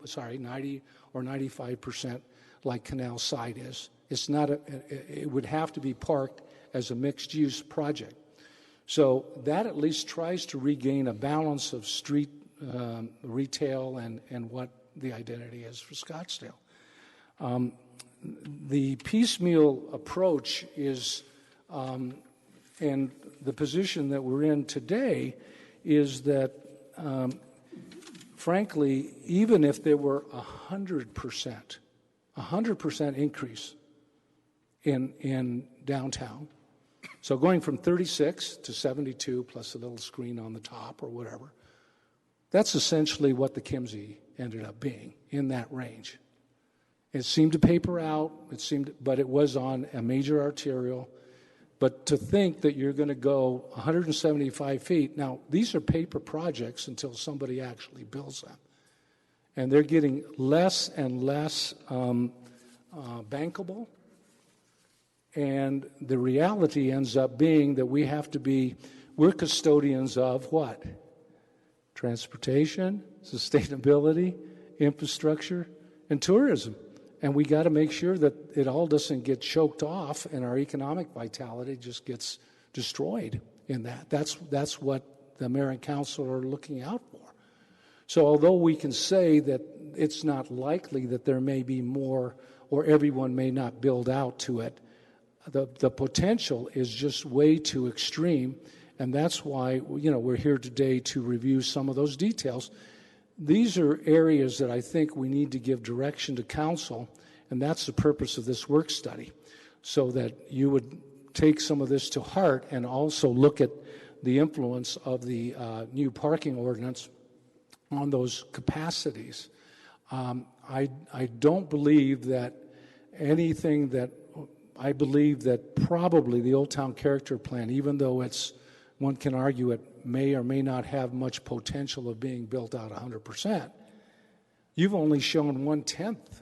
or 95% like Canal Side is. It's not. It would have to be parked as a mixed-use project. So that at least tries to regain a balance of street retail and what the identity is for Scottsdale. The piecemeal approach is, and the position that we're in today is that, frankly, even if there were 100% increase in downtown, so going from 36 to 72 plus a little screen on the top or whatever, that's essentially what the Kimsey ended up being in that range. It seemed to paper out, but it was on a major arterial. But to think that you're going to go 175 feet, now these are paper projects until somebody actually builds them. And they're getting less and less bankable. And the reality ends up being that we're custodians of what? Transportation, sustainability, infrastructure, and tourism. And we got to make sure that it all doesn't get choked off and our economic vitality just gets destroyed in that. That's what the mayor and council are looking out for. So although we can say that it's not likely that there may be more or everyone may not build out to it, the potential is just way too extreme, and that's why we're here today to review some of those details. These are areas that I think we need to give direction to council, and that's the purpose of this work study, so that you would take some of this to heart and also look at the influence of the new parking ordinance on those capacities. I don't believe that anything that I believe that probably the Old Town Character Plan, even though one can argue it may or may not have much potential of being built out 100%, you've only shown one-tenth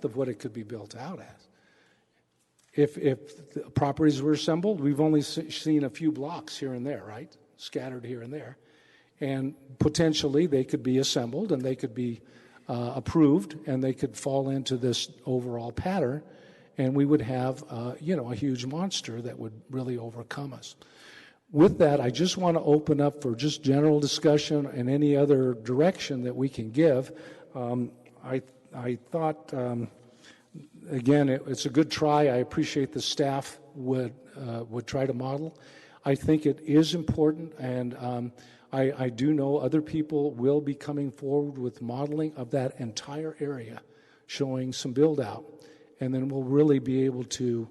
of what it could be built out as. If the properties were assembled, we've only seen a few blocks here and there, right? Scattered here and there. And potentially they could be assembled and they could be approved and they could fall into this overall pattern, and we would have, a huge monster that would really overcome us. With that, I just want to open up for just general discussion and any other direction that we can give. I thought, again, it's a good try. I appreciate the staff would try to model. I think it is important, and I do know other people will be coming forward with modeling of that entire area, showing some build out, and then we'll really be able to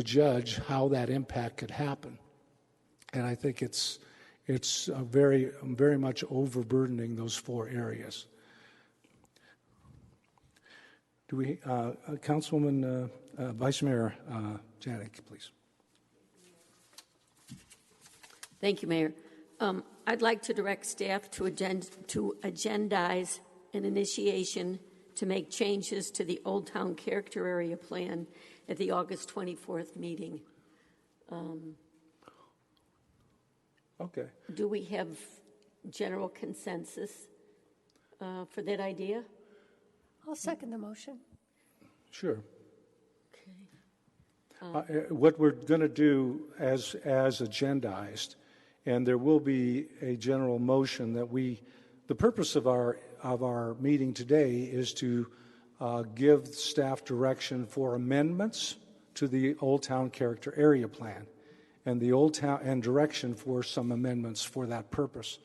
judge how that impact could happen. And I think it's very much overburdening those 4 areas. Do we, Councilwoman, Vice Mayor Janik, please. Thank you, Mayor. I'd like to direct staff to agendize an initiation to make changes to the Old Town Character Area Plan at the August 24th meeting. Okay. Do we have general consensus for that idea? I'll second the motion. Sure. Okay. What we're going to do as agendized, and there will be a general motion that the purpose of our meeting today is to give staff direction for amendments to the Old Town Character Area Plan, and the Old Town and direction for some amendments for that purpose.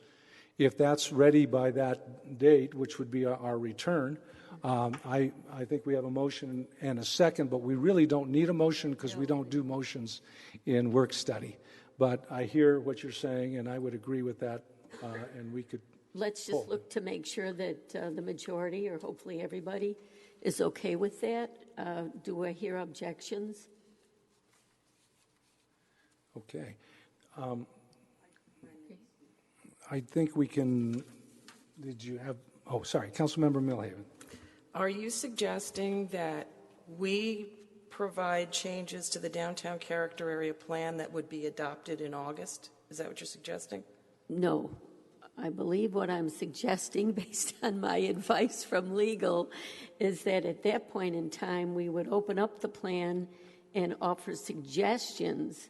If that's ready by that date, which would be our return, I think we have a motion and a second, but we really don't need a motion because we don't do motions in work study. But I hear what you're saying, and I would agree with that, and we could. Let's just look to make sure that the majority, or hopefully everybody, is okay with that. Do I hear objections? Okay. I think we can. Did you have? Oh, sorry, Councilmember Millhaven. Are you suggesting that we provide changes to the Downtown Character Area Plan that would be adopted in August? Is that what you're suggesting? No. I believe what I'm suggesting, based on my advice from legal, is that at that point in time, we would open up the plan and offer suggestions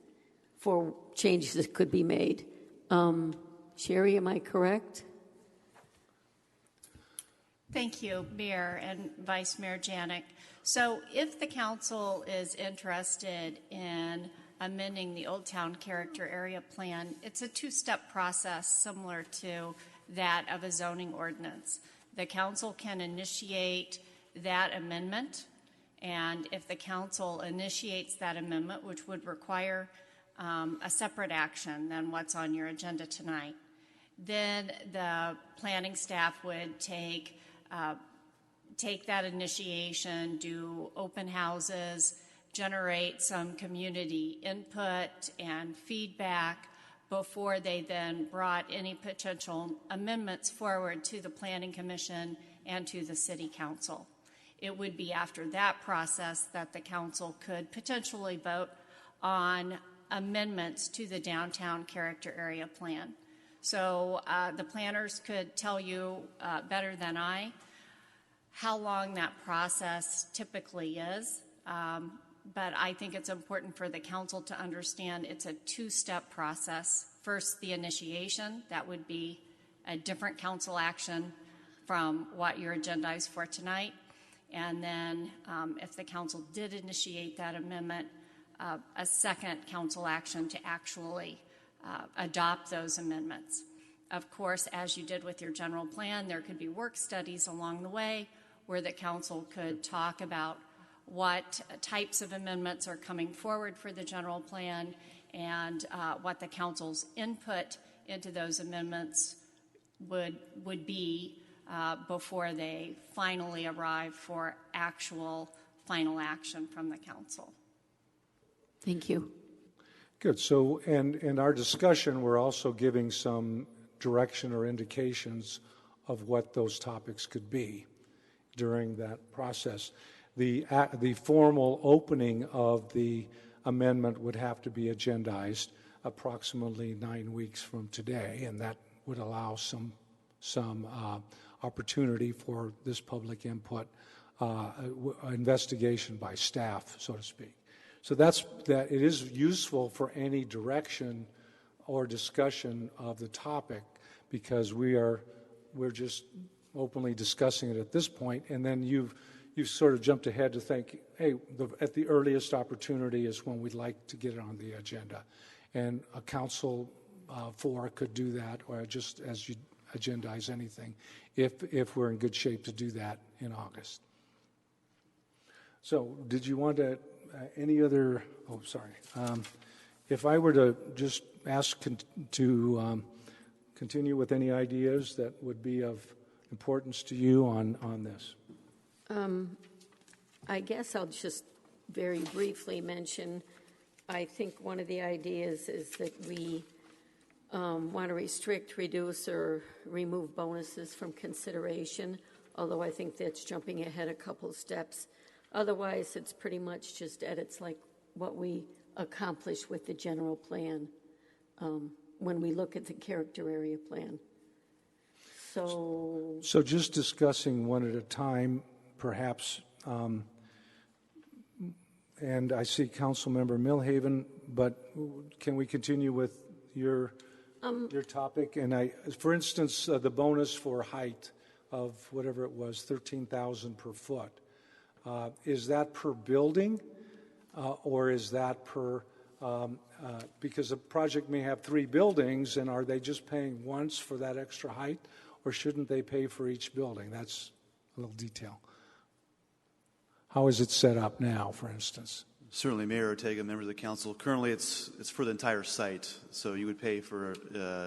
for changes that could be made. Sherry, am I correct? Thank you, Mayor and Vice Mayor Janik. So if the council is interested in amending the Old Town Character Area Plan, it's a 2-step process similar to that of a zoning ordinance. The council can initiate that amendment, and if the council initiates that amendment, which would require a separate action than what's on your agenda tonight, then the planning staff would take that initiation, do open houses, generate some community input and feedback before they then brought any potential amendments forward to the Planning Commission and to the City Council. It would be after that process that the council could potentially vote on amendments to the Downtown Character Area Plan. So the planners could tell you better than I how long that process typically is. But I think it's important for the council to understand it's a 2-step process. First, the initiation. That would be a different council action from what you're agendized for tonight. And then if the council did initiate that amendment, a second council action to actually adopt those amendments. Of course, as you did with your general plan, there could be work studies along the way where the council could talk about what types of amendments are coming forward for the general plan and what the council's input into those amendments would be before they finally arrive for actual final action from the council. Thank you. Good. So, and in our discussion, we're also giving some direction or indications of what those topics could be during that process. The formal opening of the amendment would have to be agendized approximately 9 weeks from today, and that would allow some opportunity for this public input, investigation by staff, so to speak. So that it is useful for any direction or discussion of the topic, because we're just openly discussing it at this point, and then you've sort of jumped ahead to think, hey, at the earliest opportunity is when we'd like to get it on the agenda, and a council forum could do that, or just as you agendize anything, if we're in good shape to do that in August. So, did you want to any other? Oh, sorry. If I were to just ask to continue with any ideas that would be of importance to you on this. I guess I'll just very briefly mention, I think one of the ideas is that we want to restrict, reduce, or remove bonuses from consideration, although I think that's jumping ahead a couple of steps. Otherwise, it's pretty much just edits like what we accomplish with the general plan when we look at the character area plan. So just discussing one at a time, perhaps, and I see Councilmember Milhaven, but can we continue with your topic? And for instance, the bonus for height of whatever it was, 13,000 per foot. Is that per building, or is that per, because a project may have 3 buildings, and are they just paying once for that extra height, or shouldn't they pay for each building? That's a little detail. How is it set up now, for instance? Certainly, Mayor Ortega, members of the council. Currently, it's for the entire site, so you would pay for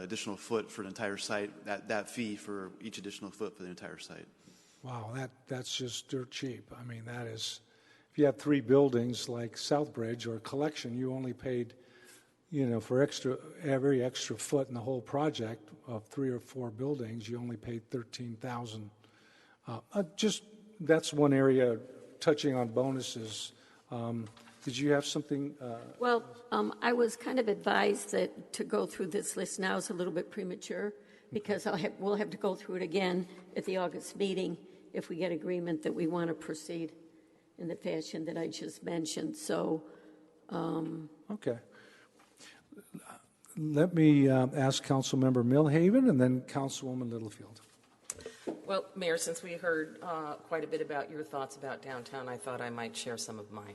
additional foot for the entire site, that fee for each additional foot for the entire site. Wow, that's just dirt cheap. I mean, that is, if you have 3 buildings like Southbridge or Collection, you only paid, for every extra foot in the whole project of 3 or 4 buildings, you only paid $13,000. That's one area touching on bonuses. Did you have something? Well, I was kind of advised that to go through this list now is a little bit premature, because we'll have to go through it again at the August meeting if we get agreement that we want to proceed in the fashion that I just mentioned. So, okay. Let me ask Councilmember Milhaven and then Councilwoman Littlefield. Well, Mayor, since we heard quite a bit about your thoughts about downtown, I thought I might share some of mine.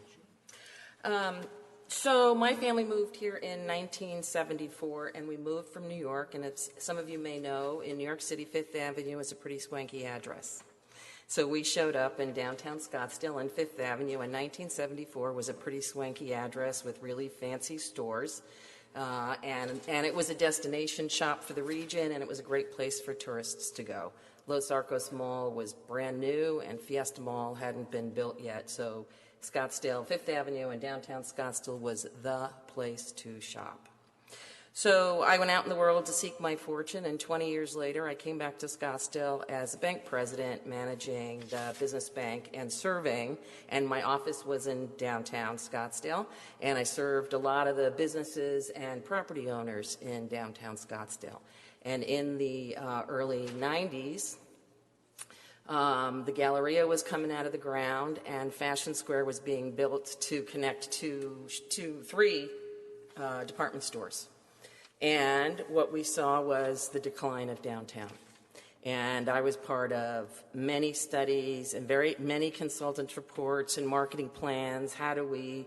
So my family moved here in 1974, and we moved from New York, and some of you may know, in New York City, 5th Avenue is a pretty swanky address. So we showed up in downtown Scottsdale, and 5th Avenue in 1974 was a pretty swanky address with really fancy stores. And it was a destination shop for the region, and it was a great place for tourists to go. Los Arcos Mall was brand new, and Fiesta Mall hadn't been built yet, so Scottsdale, 5th Avenue, and downtown Scottsdale was the place to shop. So I went out in the world to seek my fortune, and 20 years later, I came back to Scottsdale as a bank president, managing the business bank and serving, and my office was in downtown Scottsdale, and I served a lot of the businesses and property owners in downtown Scottsdale. And in the early 90s, the Galleria was coming out of the ground, and Fashion Square was being built to connect to 3 department stores. And what we saw was the decline of downtown. And I was part of many studies and very many consultant reports and marketing plans. How do we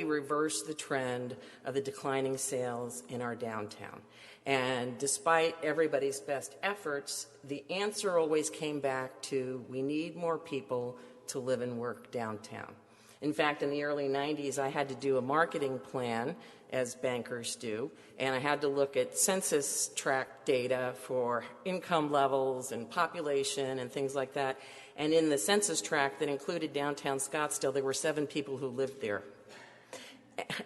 reverse the trend of the declining sales in our downtown? And despite everybody's best efforts, the answer always came back to, we need more people to live and work downtown. In fact, in the early 90s, I had to do a marketing plan, as bankers do, and I had to look at census tract data for income levels and population and things like that. And in the census tract that included downtown Scottsdale, there were 7 people who lived there.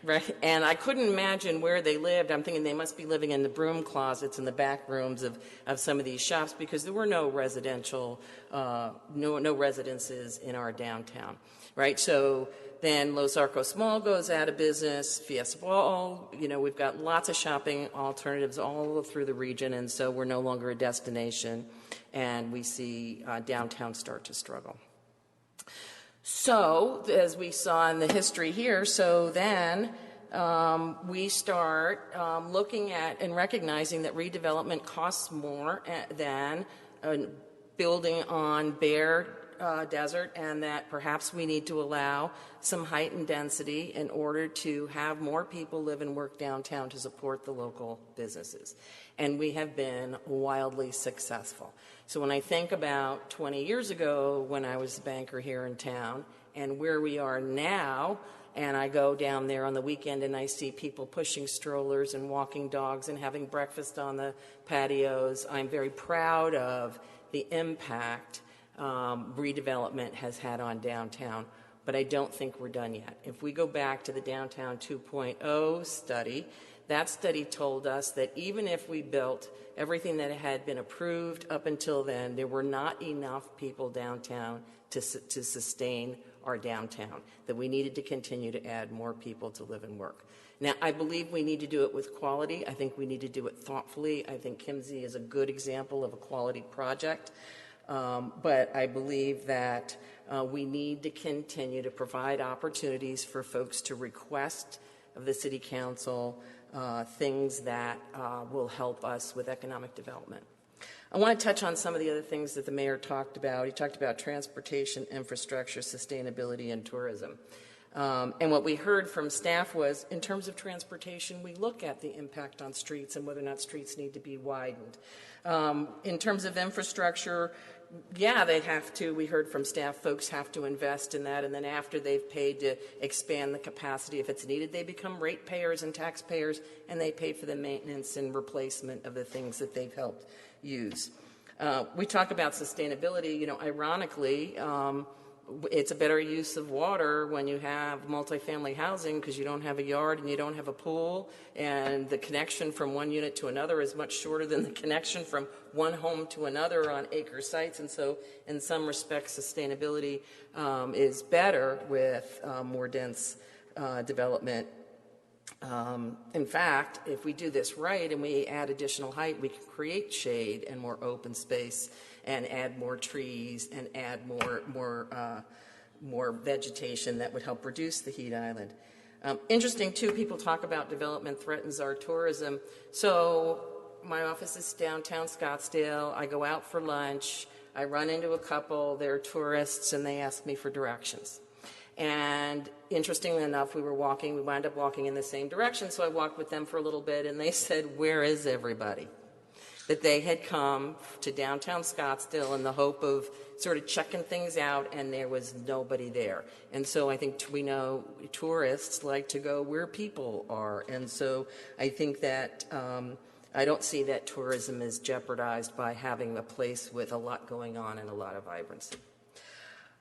Right? And I couldn't imagine where they lived. I'm thinking they must be living in the broom closets in the back rooms of some of these shops, because there were no residential, no residences in our downtown, right? So then Los Arcos Mall goes out of business, Fiesta Mall, we've got lots of shopping alternatives all through the region, and so we're no longer a destination, and we see downtown start to struggle. So, as we saw in the history here, so then we start looking at and recognizing that redevelopment costs more than building on bare desert, and that perhaps we need to allow some height and density in order to have more people live and work downtown to support the local businesses. And we have been wildly successful. So when I think about 20 years ago when I was a banker here in town and where we are now, and I go down there on the weekend and I see people pushing strollers and walking dogs and having breakfast on the patios, I'm very proud of the impact redevelopment has had on downtown. But I don't think we're done yet. If we go back to the Downtown 2.0 study, that study told us that even if we built everything that had been approved up until then, there were not enough people downtown to sustain our downtown, that we needed to continue to add more people to live and work. Now, I believe we need to do it with quality. I think we need to do it thoughtfully. I think Kimsey is a good example of a quality project. But I believe that we need to continue to provide opportunities for folks to request of the City Council things that will help us with economic development. I want to touch on some of the other things that the mayor talked about. He talked about transportation, infrastructure, sustainability, and tourism. And what we heard from staff was, in terms of transportation, we look at the impact on streets and whether or not streets need to be widened. In terms of infrastructure, yeah, they have to. We heard from staff, folks have to invest in that, and then after they've paid to expand the capacity, if it's needed, they become ratepayers and taxpayers, and they pay for the maintenance and replacement of the things that they've helped use. We talk about sustainability. Ironically, it's a better use of water when you have multifamily housing, because you don't have a yard and you don't have a pool, and the connection from one unit to another is much shorter than the connection from one home to another on acre sites. And so in some respects, sustainability is better with more dense development. In fact, if we do this right and we add additional height, we can create shade and more open space and add more trees and add more vegetation that would help reduce the heat island. Interesting, too, people talk about development threatens our tourism. So my office is downtown Scottsdale. I go out for lunch. I run into a couple. They're tourists, and they ask me for directions. And interestingly enough, we wound up walking in the same direction, so I walked with them for a little bit, and they said, "Where is everybody?" That they had come to downtown Scottsdale in the hope of sort of checking things out, and there was nobody there. And so I think we know tourists like to go where people are. And so I think that I don't see that tourism is jeopardized by having a place with a lot going on and a lot of vibrancy.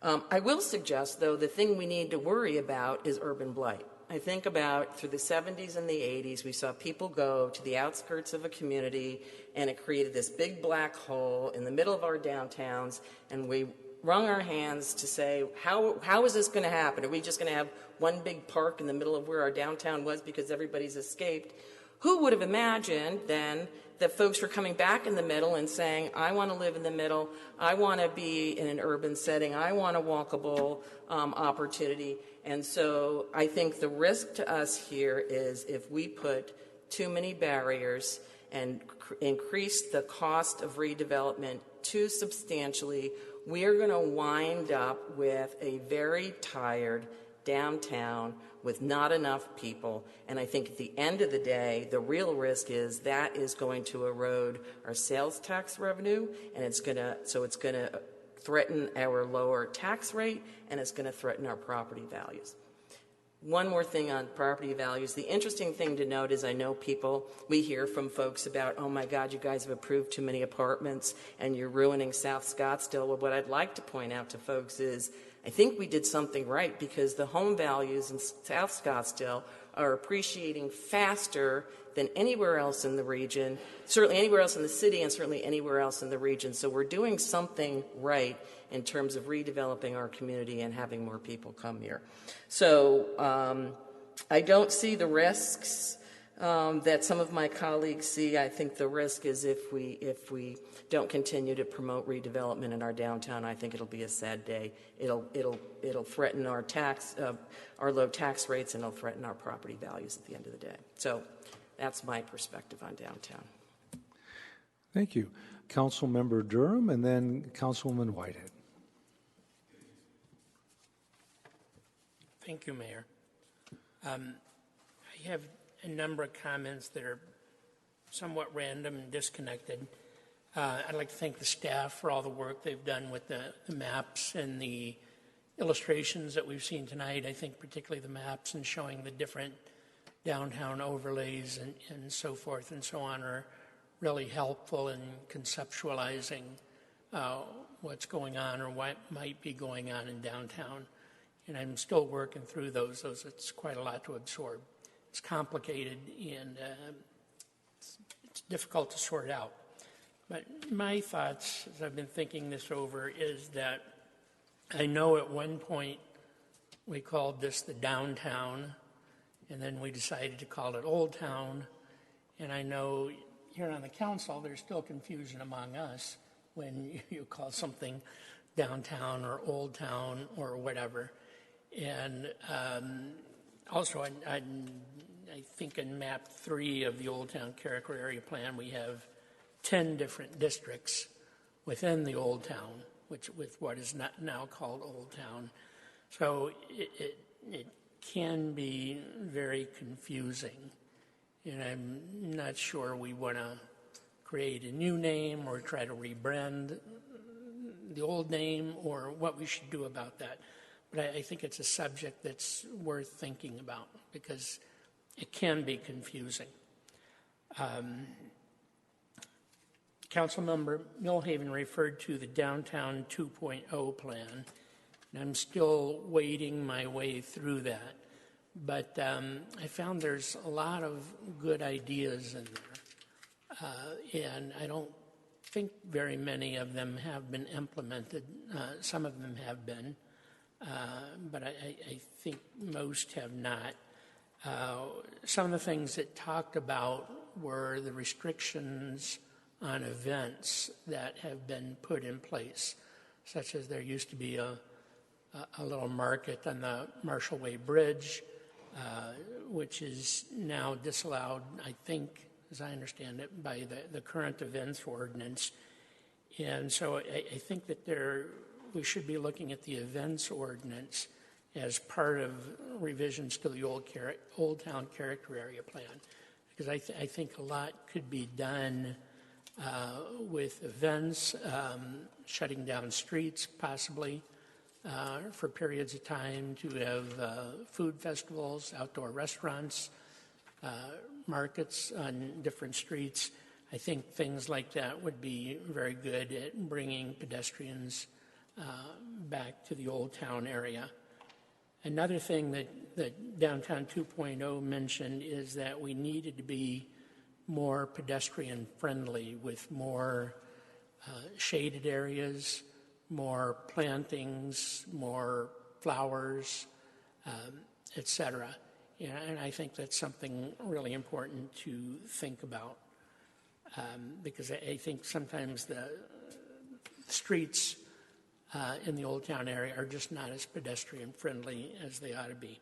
I will suggest, though, the thing we need to worry about is urban blight. I think about through the 70s and the 80s, we saw people go to the outskirts of a community, and it created this big black hole in the middle of our downtowns, and we wrung our hands to say, how is this going to happen? Are we just going to have one big park in the middle of where our downtown was because everybody's escaped? Who would have imagined then that folks were coming back in the middle and saying, I want to live in the middle, I want to be in an urban setting, I want a walkable opportunity. And so I think the risk to us here is if we put too many barriers and increase the cost of redevelopment too substantially, we are going to wind up with a very tired downtown with not enough people. And I think at the end of the day, the real risk is that is going to erode our sales tax revenue, and it's going to threaten our lower tax rate, and it's going to threaten our property values. One more thing on property values. The interesting thing to note is I know we hear from folks about, oh my God, you guys have approved too many apartments and you're ruining South Scottsdale. Well, what I'd like to point out to folks is I think we did something right, because the home values in South Scottsdale are appreciating faster than anywhere else in the region, certainly anywhere else in the city and certainly anywhere else in the region. So we're doing something right in terms of redeveloping our community and having more people come here. So I don't see the risks that some of my colleagues see. I think the risk is if we don't continue to promote redevelopment in our downtown, I think it'll be a sad day. It'll threaten our low tax rates, and it'll threaten our property values at the end of the day. So that's my perspective on downtown. Thank you. Councilmember Durham, and then Councilwoman Whitehead. Thank you, Mayor. I have a number of comments that are somewhat random and disconnected. I'd like to thank the staff for all the work they've done with the maps and the illustrations that we've seen tonight. I think particularly the maps and showing the different downtown overlays and so forth and so on are really helpful in conceptualizing what's going on or what might be going on in downtown. And I'm still working through those. It's quite a lot to absorb. It's complicated and it's difficult to sort out. But my thoughts, as I've been thinking this over, is that I know at one point we called this the downtown, and then we decided to call it Old Town. And I know here on the council there's still confusion among us when you call something downtown or Old Town or whatever. And also, I think in map 3 of the Old Town Character Area Plan, we have 10 different districts within the Old Town, with what is now called Old Town. So it can be very confusing. And I'm not sure we want to create a new name or try to rebrand the old name or what we should do about that. But I think it's a subject that's worth thinking about because it can be confusing. Councilmember Millhaven referred to the Downtown 2.0 plan, and I'm still wading my way through that. But I found there's a lot of good ideas in there, and I don't think very many of them have been implemented. Some of them have been. But I think most have not. Some of the things it talked about were the restrictions on events that have been put in place, such as there used to be a little market on the Marshall Way Bridge, which is now disallowed, I think, as I understand it, by the current events ordinance. And so I think that we should be looking at the events ordinance as part of revisions to the Old Town Character Area Plan, because I think a lot could be done with events, shutting down streets possibly for periods of time, to have food festivals, outdoor restaurants, markets on different streets. I think things like that would be very good at bringing pedestrians back to the Old Town area. Another thing that Downtown 2.0 mentioned is that we needed to be more pedestrian friendly with more shaded areas, more plantings, more flowers, etc. And I think that's something really important to think about because I think sometimes the streets in the Old Town area are just not as pedestrian friendly as they ought to be.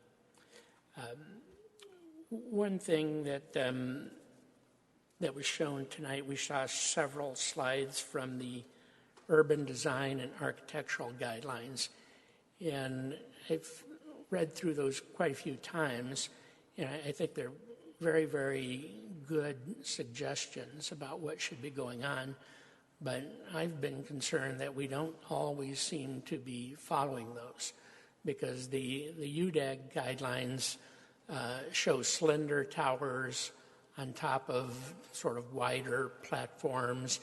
One thing that was shown tonight, we saw several slides from the urban design and architectural guidelines, and I've read through those quite a few times, and I think they're very, very good suggestions about what should be going on. but I've been concerned that we don't always seem to be following those, because the UDAG guidelines show slender towers on top of sort of wider platforms,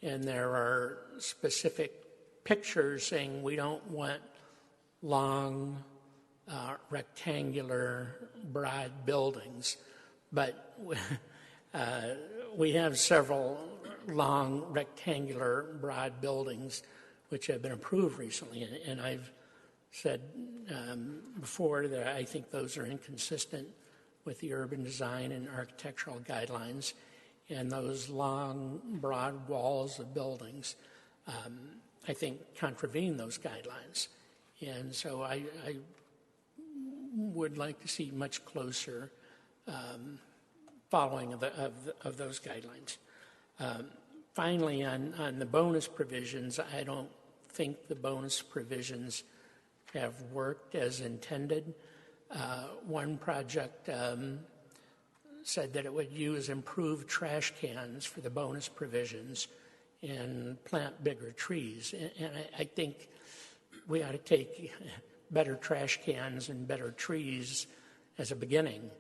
and there are specific pictures saying we don't want long, rectangular, broad buildings. But we have several long, rectangular, broad buildings which have been approved recently. And I've said before that I think those are inconsistent with the urban design and architectural guidelines. And those long, broad walls of buildings, I think, contravene those guidelines. And so I would like to see much closer following of those guidelines. Finally, on the bonus provisions, I don't think the bonus provisions have worked as intended. One project said that it would use improved trash cans for the bonus provisions and plant bigger trees. And I think we ought to take better trash cans and better trees as a beginning.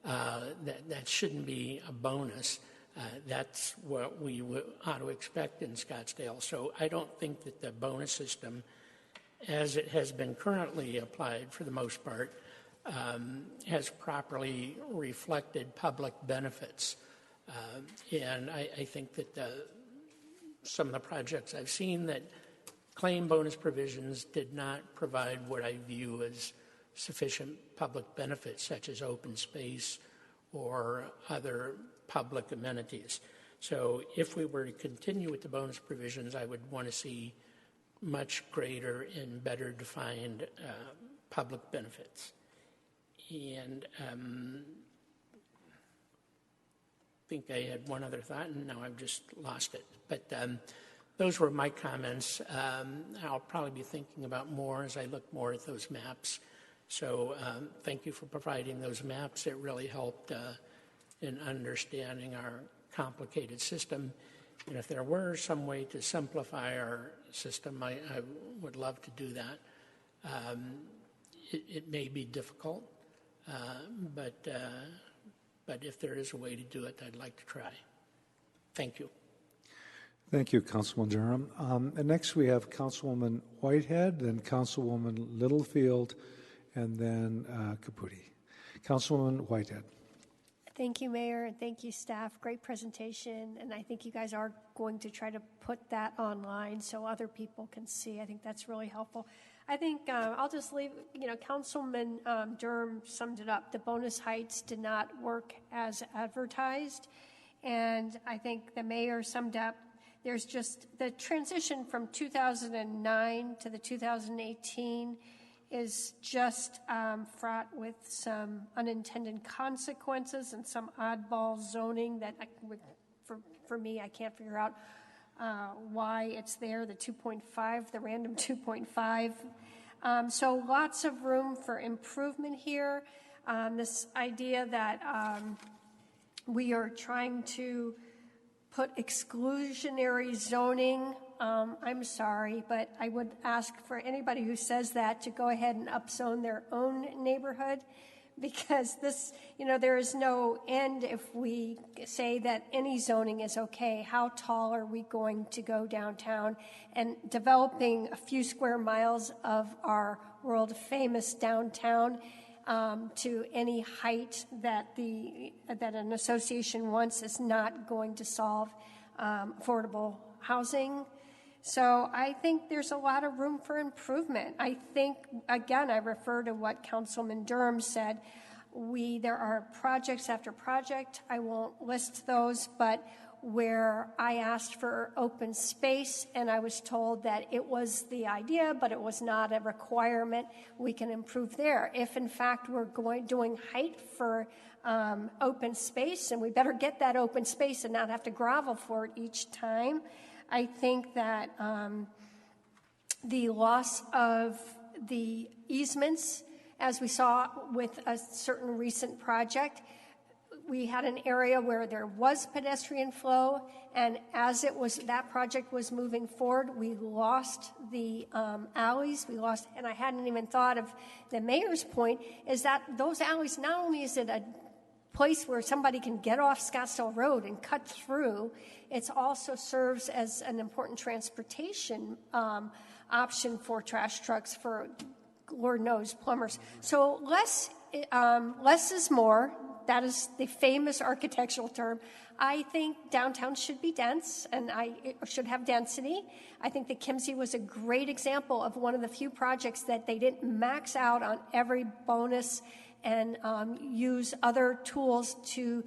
That shouldn't be a bonus. That's what we ought to expect in Scottsdale. So I don't think that the bonus system, as it has been currently applied for the most part, has properly reflected public benefits. And I think that some of the projects I've seen that claim bonus provisions did not provide what I view as sufficient public benefits, such as open space or other public amenities. So if we were to continue with the bonus provisions, I would want to see much greater and better defined public benefits. And I think I had one other thought, and now I've just lost it. But those were my comments. I'll probably be thinking about more as I look more at those maps. So thank you for providing those maps. It really helped in understanding our complicated system. And if there were some way to simplify our system, I would love to do that. It may be difficult, but if there is a way to do it, I'd like to try. Thank you. Thank you, Councilman Durham. And next we have Councilwoman Whitehead, then Councilwoman Littlefield, and then Caputi. Councilwoman Whitehead. Thank you, Mayor, and thank you, staff. Great presentation, and I think you guys are going to try to put that online so other people can see. I think that's really helpful. I think I'll just leave, Councilman Durham summed it up. The bonus heights did not work as advertised, and I think the mayor summed up, there's just the transition from 2009 to the 2018 is just fraught with some unintended consequences and some oddball zoning that, for me, I can't figure out why it's there, the 2.5, the random 2.5. So lots of room for improvement here. This idea that we are trying to put exclusionary zoning, I'm sorry, but I would ask for anybody who says that to go ahead and upzone their own neighborhood, because this, there is no end if we say that any zoning is okay. How tall are we going to go downtown? And developing a few square miles of our world-famous downtown to any height that an association wants is not going to solve affordable housing. So I think there's a lot of room for improvement. I think, again, I refer to what Councilman Durham said. There are projects after project. I won't list those, but where I asked for open space and I was told that it was the idea, but it was not a requirement, we can improve there. If, in fact, we're doing height for open space, and we better get that open space and not have to grovel for it each time, I think that the loss of the easements, as we saw with a certain recent project, we had an area where there was pedestrian flow, and as that project was moving forward, we lost the alleys. And I hadn't even thought of the mayor's point, is that those alleys, not only is it a place where somebody can get off Scottsdale Road and cut through, it also serves as an important transportation option for trash trucks, for Lord knows plumbers. So less is more. That is the famous architectural term. I think downtown should be dense, and it should have density. I think that Kimsey was a great example of one of the few projects that they didn't max out on every bonus and use other tools to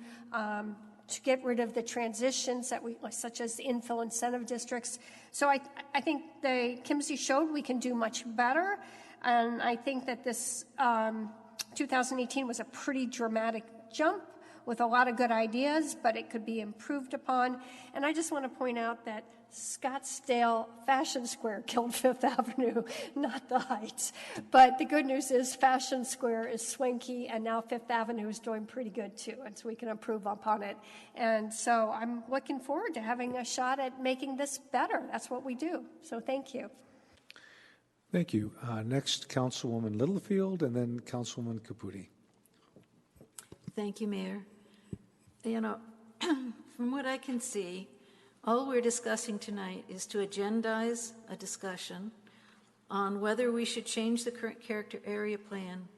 get rid of the transitions such as the infill incentive districts. So I think the Kimsey showed we can do much better, and I think that this 2018 was a pretty dramatic jump with a lot of good ideas, but it could be improved upon. And I just want to point out that Scottsdale Fashion Square killed Fifth Avenue, not the Heights. But the good news is Fashion Square is swanky, and now Fifth Avenue is doing pretty good too, and so we can improve upon it. And so I'm looking forward to having a shot at making this better. That's what we do. So thank you. Thank you. Next, Councilwoman Littlefield, and then Councilwoman Caputi. Thank you, Mayor. You know, from what I can see, all we're discussing tonight is to agendize a discussion on whether we should change the current character area plan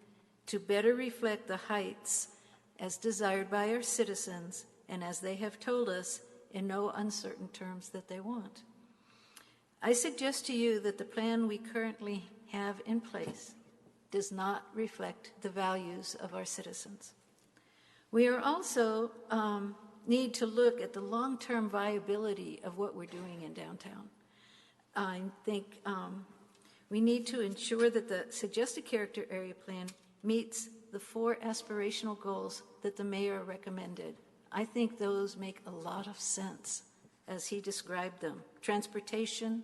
to better reflect the Heights as desired by our citizens and as they have told us in no uncertain terms that they want. I suggest to you that the plan we currently have in place does not reflect the values of our citizens. We are also need to look at the long-term viability of what we're doing in downtown. I think we need to ensure that the suggested character area plan meets the 4 aspirational goals that the mayor recommended. I think those make a lot of sense as he described them: transportation,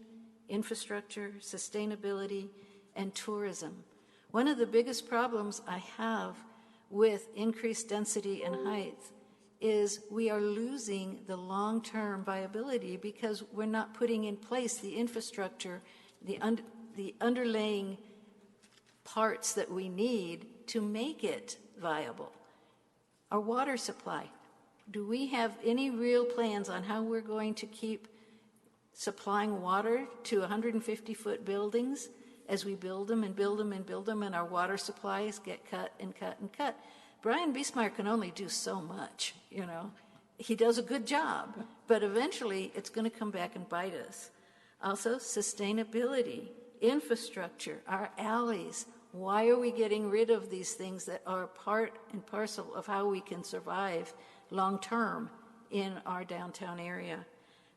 infrastructure, sustainability, and tourism. One of the biggest problems I have with increased density and height is we are losing the long-term viability because we're not putting in place the infrastructure, the underlaying parts that we need to make it viable. Our water supply. Do we have any real plans on how we're going to keep supplying water to 150-foot buildings as we build them and build them and build them, and our water supplies get cut and cut and cut? Brian Biesmeyer can only do so much, you know. He does a good job, but eventually it's going to come back and bite us. Also, sustainability, infrastructure, our alleys. Why are we getting rid of these things that are part and parcel of how we can survive long-term in our downtown area?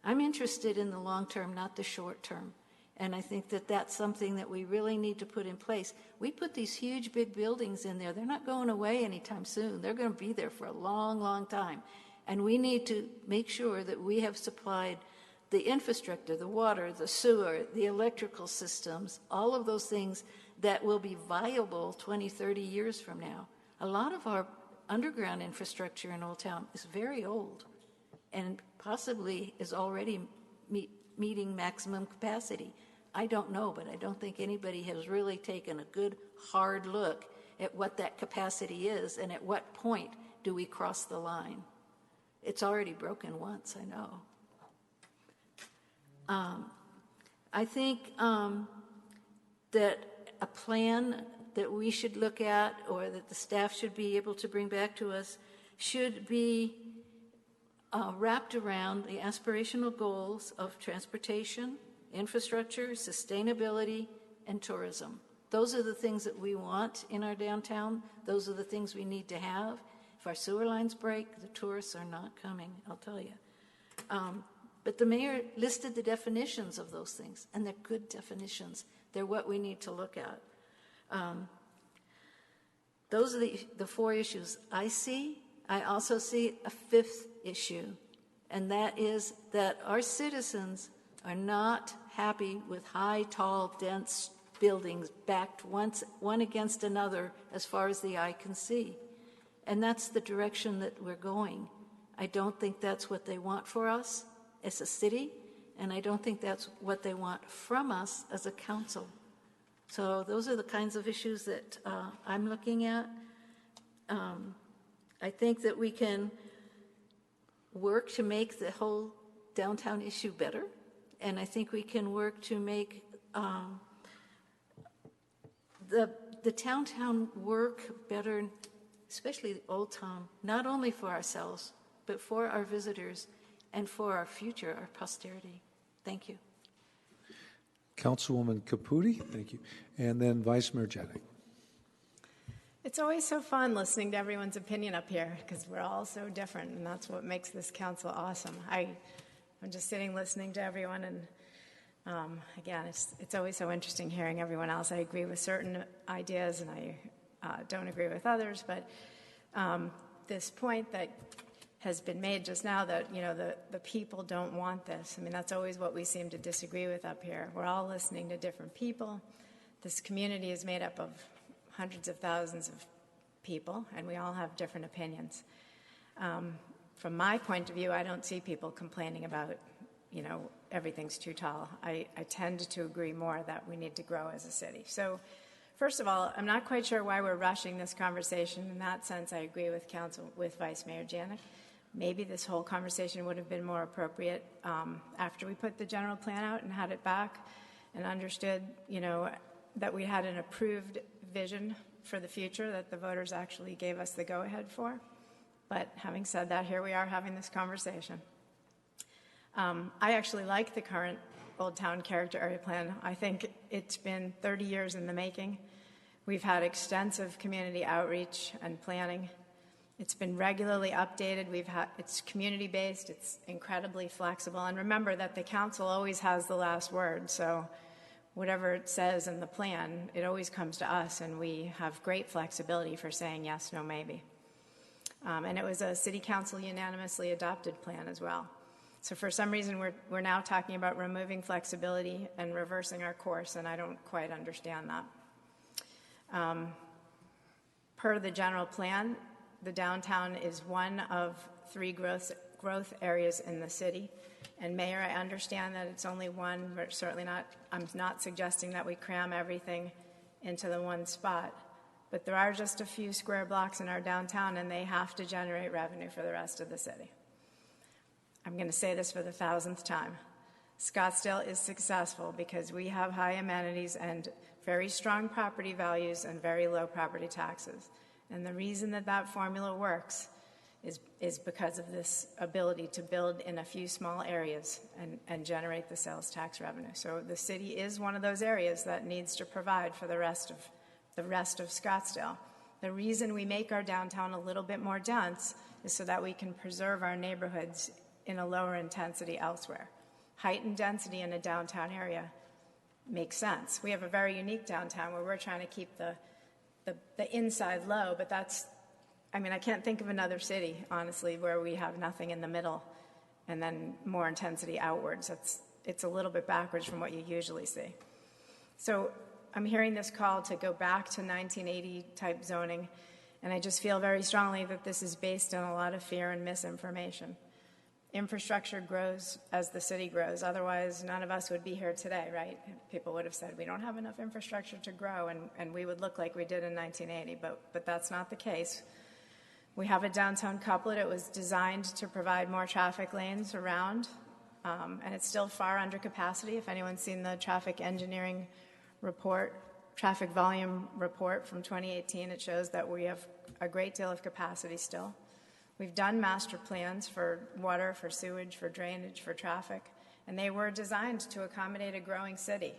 I'm interested in the long-term, not the short-term. And I think that that's something that we really need to put in place. We put these huge, big buildings in there. They're not going away anytime soon. They're going to be there for a long, long time. And we need to make sure that we have supplied the infrastructure, the water, the sewer, the electrical systems, all of those things that will be viable 20, 30 years from now. A lot of our underground infrastructure in Old Town is very old and possibly is already meeting maximum capacity. I don't know, but I don't think anybody has really taken a good, hard look at what that capacity is and at what point do we cross the line. It's already broken once, I know. I think that a plan that we should look at, or that the staff should be able to bring back to us, should be wrapped around the aspirational goals of transportation, infrastructure, sustainability, and tourism. Those are the things that we want in our downtown. Those are the things we need to have. If our sewer lines break, the tourists are not coming, I'll tell you. But the mayor listed the definitions of those things, and they're good definitions. They're what we need to look at. Those are the 4 issues I see. I also see a 5th issue, and that is that our citizens are not happy with high, tall, dense buildings backed one against another as far as the eye can see. And that's the direction that we're going. I don't think that's what they want for us as a city, and I don't think that's what they want from us as a council. So those are the kinds of issues that I'm looking at. I think that we can work to make the whole downtown issue better, and I think we can work to make the downtown work better, especially the Old Town, not only for ourselves, but for our visitors and for our future, our posterity. Thank you. Councilwoman Caputi, thank you. And then Vice Mayor Janik. It's always so fun listening to everyone's opinion up here because we're all so different, and that's what makes this council awesome. I'm just sitting listening to everyone, and again, it's always so interesting hearing everyone else. I agree with certain ideas, and I don't agree with others, but this point that has been made just now that, the people don't want this. I mean, that's always what we seem to disagree with up here. We're all listening to different people. This community is made up of hundreds of thousands of people, and we all have different opinions. From my point of view, I don't see people complaining about, everything's too tall. I tend to agree more that we need to grow as a city. So, first of all, I'm not quite sure why we're rushing this conversation. In that sense, I agree with Vice Mayor Janik. Maybe this whole conversation would have been more appropriate after we put the general plan out and had it back and understood, that we had an approved vision for the future that the voters actually gave us the go-ahead for. But having said that, here we are having this conversation. I actually like the current Old Town Character Area Plan. I think it's been 30 years in the making. We've had extensive community outreach and planning. It's been regularly updated. It's community-based. It's incredibly flexible. And remember that the council always has the last word. So whatever it says in the plan, it always comes to us, and we have great flexibility for saying yes, no, maybe. And it was a city council unanimously adopted plan as well. So for some reason, we're now talking about removing flexibility and reversing our course, and I don't quite understand that. Per the general plan, the downtown is one of 3 growth areas in the city. And Mayor, I understand that it's only one, but certainly not, I'm not suggesting that we cram everything into the one spot. But there are just a few square blocks in our downtown, and they have to generate revenue for the rest of the city. I'm going to say this for the 1,000th time. Scottsdale is successful because we have high amenities and very strong property values and very low property taxes. And the reason that formula works is because of this ability to build in a few small areas and generate the sales tax revenue. So the city is one of those areas that needs to provide for the rest of Scottsdale. The reason we make our downtown a little bit more dense is so that we can preserve our neighborhoods in a lower intensity elsewhere. Heightened density in a downtown area makes sense. We have a very unique downtown where we're trying to keep the inside low, but I can't think of another city, honestly, where we have nothing in the middle and then more intensity outwards. It's a little bit backwards from what you usually see. So I'm hearing this call to go back to 1980 type zoning, and I just feel very strongly that this is based on a lot of fear and misinformation. Infrastructure grows as the city grows. Otherwise, none of us would be here today, right? People would have said, we don't have enough infrastructure to grow, and we would look like we did in 1980, but that's not the case. We have a downtown couplet. It was designed to provide more traffic lanes around, and it's still far under capacity. If anyone's seen the traffic engineering report, traffic volume report from 2018, it shows that we have a great deal of capacity still. We've done master plans for water, for sewage, for drainage, for traffic, and they were designed to accommodate a growing city.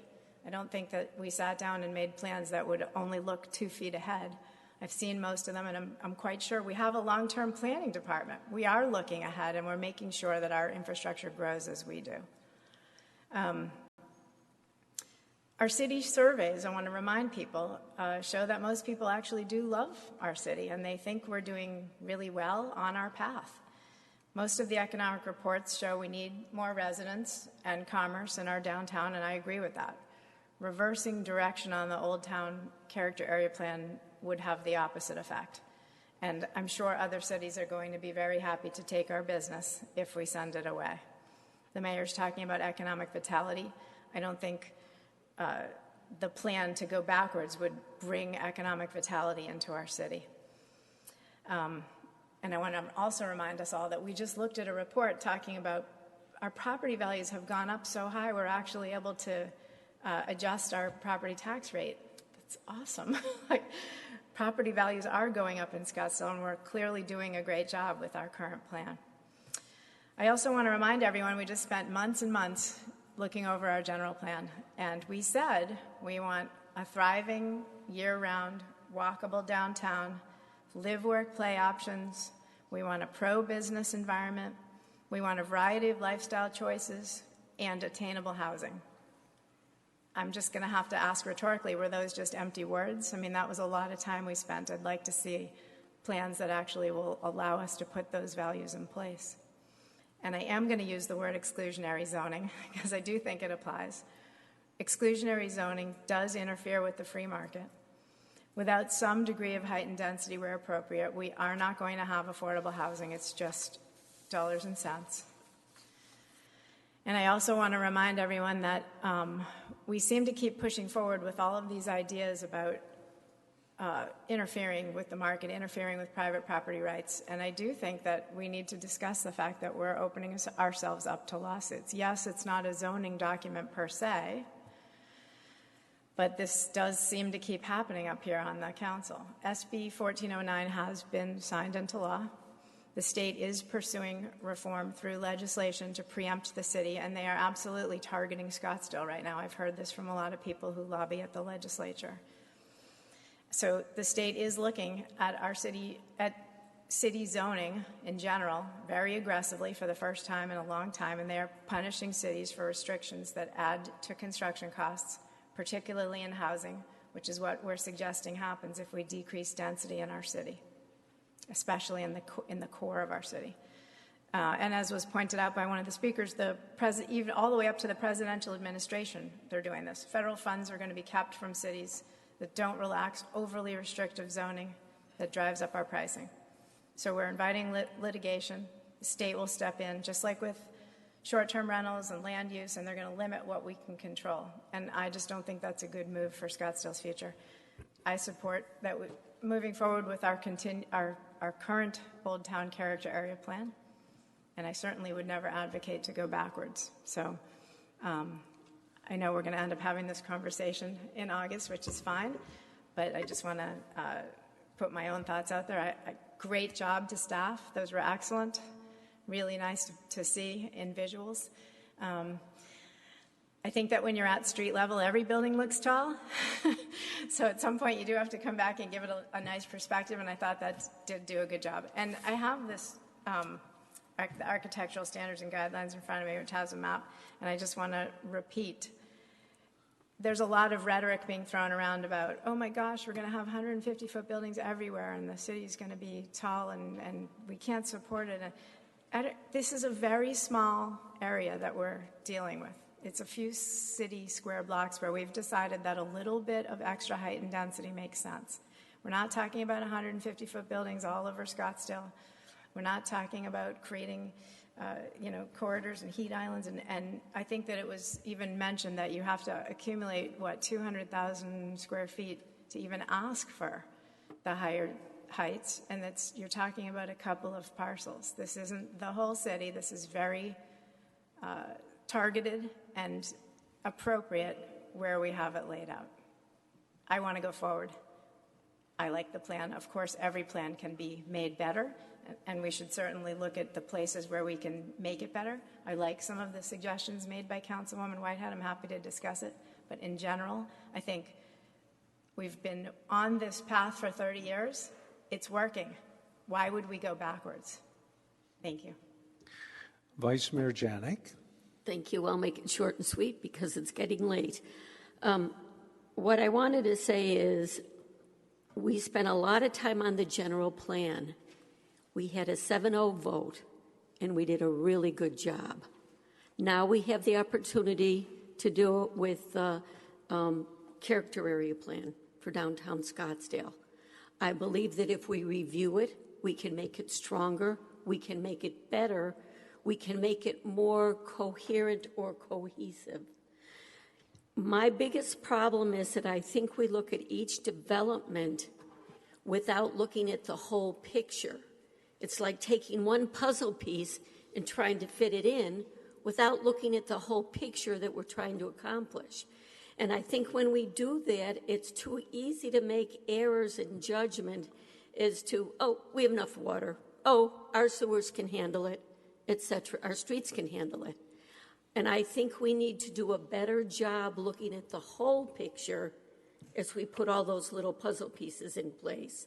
I don't think that we sat down and made plans that would only look 2 feet ahead. I've seen most of them, and I'm quite sure we have a long-term planning department. We are looking ahead, and we're making sure that our infrastructure grows as we do. Our city surveys, I want to remind people, show that most people actually do love our city, and they think we're doing really well on our path. Most of the economic reports show we need more residents and commerce in our downtown, and I agree with that. Reversing direction on the Old Town Character Area Plan would have the opposite effect. And I'm sure other cities are going to be very happy to take our business if we send it away. The mayor's talking about economic vitality. I don't think the plan to go backwards would bring economic vitality into our city. And I want to also remind us all that we just looked at a report talking about our property values have gone up so high we're actually able to adjust our property tax rate. That's awesome. Like, property values are going up in Scottsdale, and we're clearly doing a great job with our current plan. I also want to remind everyone we just spent months and months looking over our general plan, and we said we want a thriving, year-round, walkable downtown, live, work, play options. We want a pro-business environment. We want a variety of lifestyle choices and attainable housing. I'm just going to have to ask rhetorically, were those just empty words? I mean, that was a lot of time we spent. I'd like to see plans that actually will allow us to put those values in place. And I am going to use the word exclusionary zoning because I do think it applies. Exclusionary zoning does interfere with the free market. Without some degree of height and density where appropriate, we are not going to have affordable housing. It's just dollars and cents. And I also want to remind everyone that we seem to keep pushing forward with all of these ideas about interfering with the market, interfering with private property rights. And I do think that we need to discuss the fact that we're opening ourselves up to lawsuits. Yes, it's not a zoning document per se, but this does seem to keep happening up here on the council. SB 1409 has been signed into law. The state is pursuing reform through legislation to preempt the city, and they are absolutely targeting Scottsdale right now. I've heard this from a lot of people who lobby at the legislature. So the state is looking at our city, at city zoning in general, very aggressively for the first time in a long time, and they are punishing cities for restrictions that add to construction costs, particularly in housing, which is what we're suggesting happens if we decrease density in our city, especially in the core of our city. And as was pointed out by one of the speakers, even all the way up to the presidential administration, they're doing this. Federal funds are going to be kept from cities that don't relax overly restrictive zoning that drives up our pricing. So we're inviting litigation. The state will step in, just like with short-term rentals and land use, and they're going to limit what we can control. And I just don't think that's a good move for Scottsdale's future. I support that moving forward with our current Old Town Character Area Plan, and I certainly would never advocate to go backwards. So I know we're going to end up having this conversation in August, which is fine, but I just want to put my own thoughts out there. Great job to staff. Those were excellent. Really nice to see in visuals. I think that when you're at street level, every building looks tall. So at some point, you do have to come back and give it a nice perspective, and I thought that did do a good job. And I have this the Architectural Standards and Guidelines in front of me, which has a map, and I just want to repeat. There's a lot of rhetoric being thrown around about, oh my gosh, we're going to have 150-foot buildings everywhere, and the city's going to be tall, and we can't support it. This is a very small area that we're dealing with. It's a few city square blocks where we've decided that a little bit of extra height and density makes sense. We're not talking about 150-foot buildings all over Scottsdale. We're not talking about creating, corridors and heat islands. And I think that it was even mentioned that you have to accumulate, 200,000 square feet to even ask for the higher heights. And you're talking about a couple of parcels. This isn't the whole city. This is very targeted and appropriate where we have it laid out. I want to go forward. I like the plan. Of course, every plan can be made better, and we should certainly look at the places where we can make it better. I like some of the suggestions made by Councilwoman Whitehead. I'm happy to discuss it. But in general, I think we've been on this path for 30 years. It's working. Why would we go backwards? Thank you. Vice Mayor Janik. Thank you. I'll make it short and sweet because it's getting late. What I wanted to say is we spent a lot of time on the general plan. We had a 7-0 vote, and we did a really good job. Now we have the opportunity to do it with the character area plan for downtown Scottsdale. I believe that if we review it, we can make it stronger, we can make it better, we can make it more coherent or cohesive. My biggest problem is that I think we look at each development without looking at the whole picture. It's like taking one puzzle piece and trying to fit it in without looking at the whole picture that we're trying to accomplish. And I think when we do that, it's too easy to make errors in judgment as to, oh, we have enough water. Oh, our sewers can handle it, etc. Our streets can handle it. And I think we need to do a better job looking at the whole picture as we put all those little puzzle pieces in place.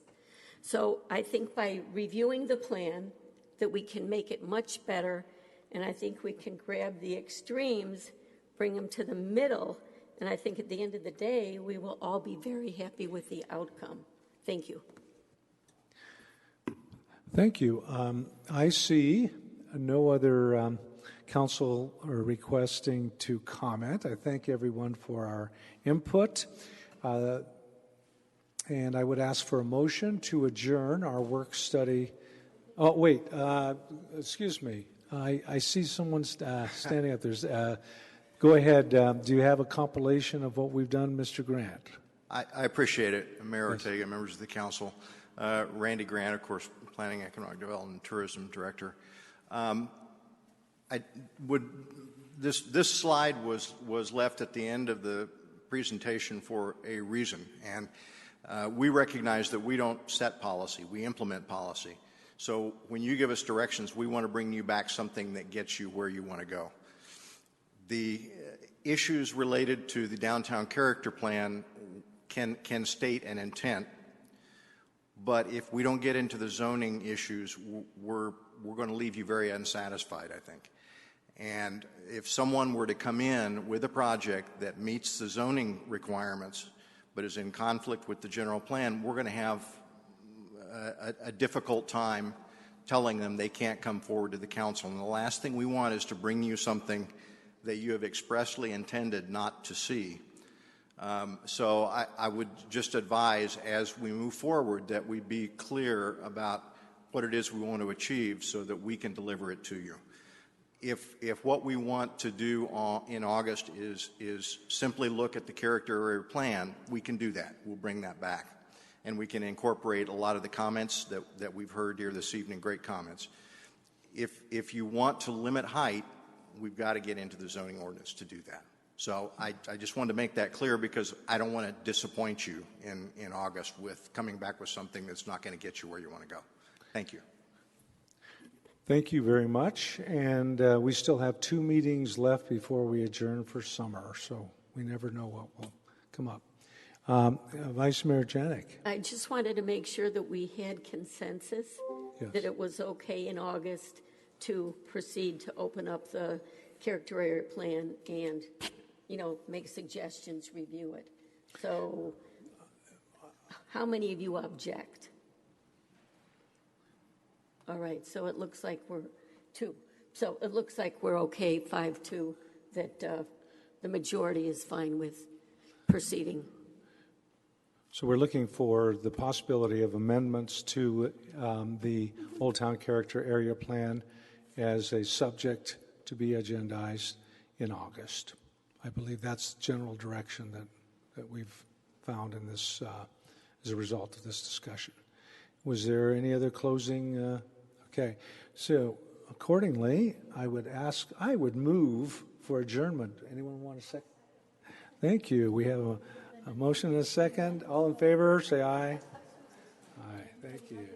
So I think by reviewing the plan that we can make it much better, and I think we can grab the extremes, bring them to the middle, and I think at the end of the day, we will all be very happy with the outcome. Thank you. Thank you. I see no other council are requesting to comment. I thank everyone for our input. And I would ask for a motion to adjourn our work study. Oh, wait, excuse me. I see someone standing up there. Go ahead. Do you have a compilation of what we've done, Mr. Grant? I appreciate it, Mayor Ortega, members of the council. Randy Grant, of course, Planning, Economic Development, and Tourism Director. This slide was left at the end of the presentation for a reason, and we recognize that we don't set policy, we implement policy. So when you give us directions, we want to bring you back something that gets you where you want to go. The issues related to the downtown character plan can state an intent, but if we don't get into the zoning issues, we're going to leave you very unsatisfied, I think. And if someone were to come in with a project that meets the zoning requirements but is in conflict with the general plan, we're going to have a difficult time telling them they can't come forward to the council. And the last thing we want is to bring you something that you have expressly intended not to see. So I would just advise, as we move forward, that we be clear about what it is we want to achieve so that we can deliver it to you. If what we want to do in August is simply look at the character area plan, we can do that. We'll bring that back. And we can incorporate a lot of the comments that we've heard here this evening, great comments. If you want to limit height, we've got to get into the zoning ordinance to do that. So I just wanted to make that clear because I don't want to disappoint you in August with coming back with something that's not going to get you where you want to go. Thank you. Thank you very much. And we still have 2 meetings left before we adjourn for summer, so we never know what will come up. Vice Mayor Janik. I just wanted to make sure that we had consensus, yes, that it was okay in August to proceed to open up the character area plan and, make suggestions, review it. So how many of you object? All right, so it looks like we're 2. So it looks like we're okay, 5-2, that the majority is fine with proceeding. So we're looking for the possibility of amendments to the Old Town Character Area Plan as a subject to be agendized in August. I believe that's the general direction that we've found in this as a result of this discussion. Was there any other closing? Okay, so accordingly, I would move for adjournment. Anyone want a second? Thank you. We have a motion and a second. All in favor, say aye. Aye. Thank you.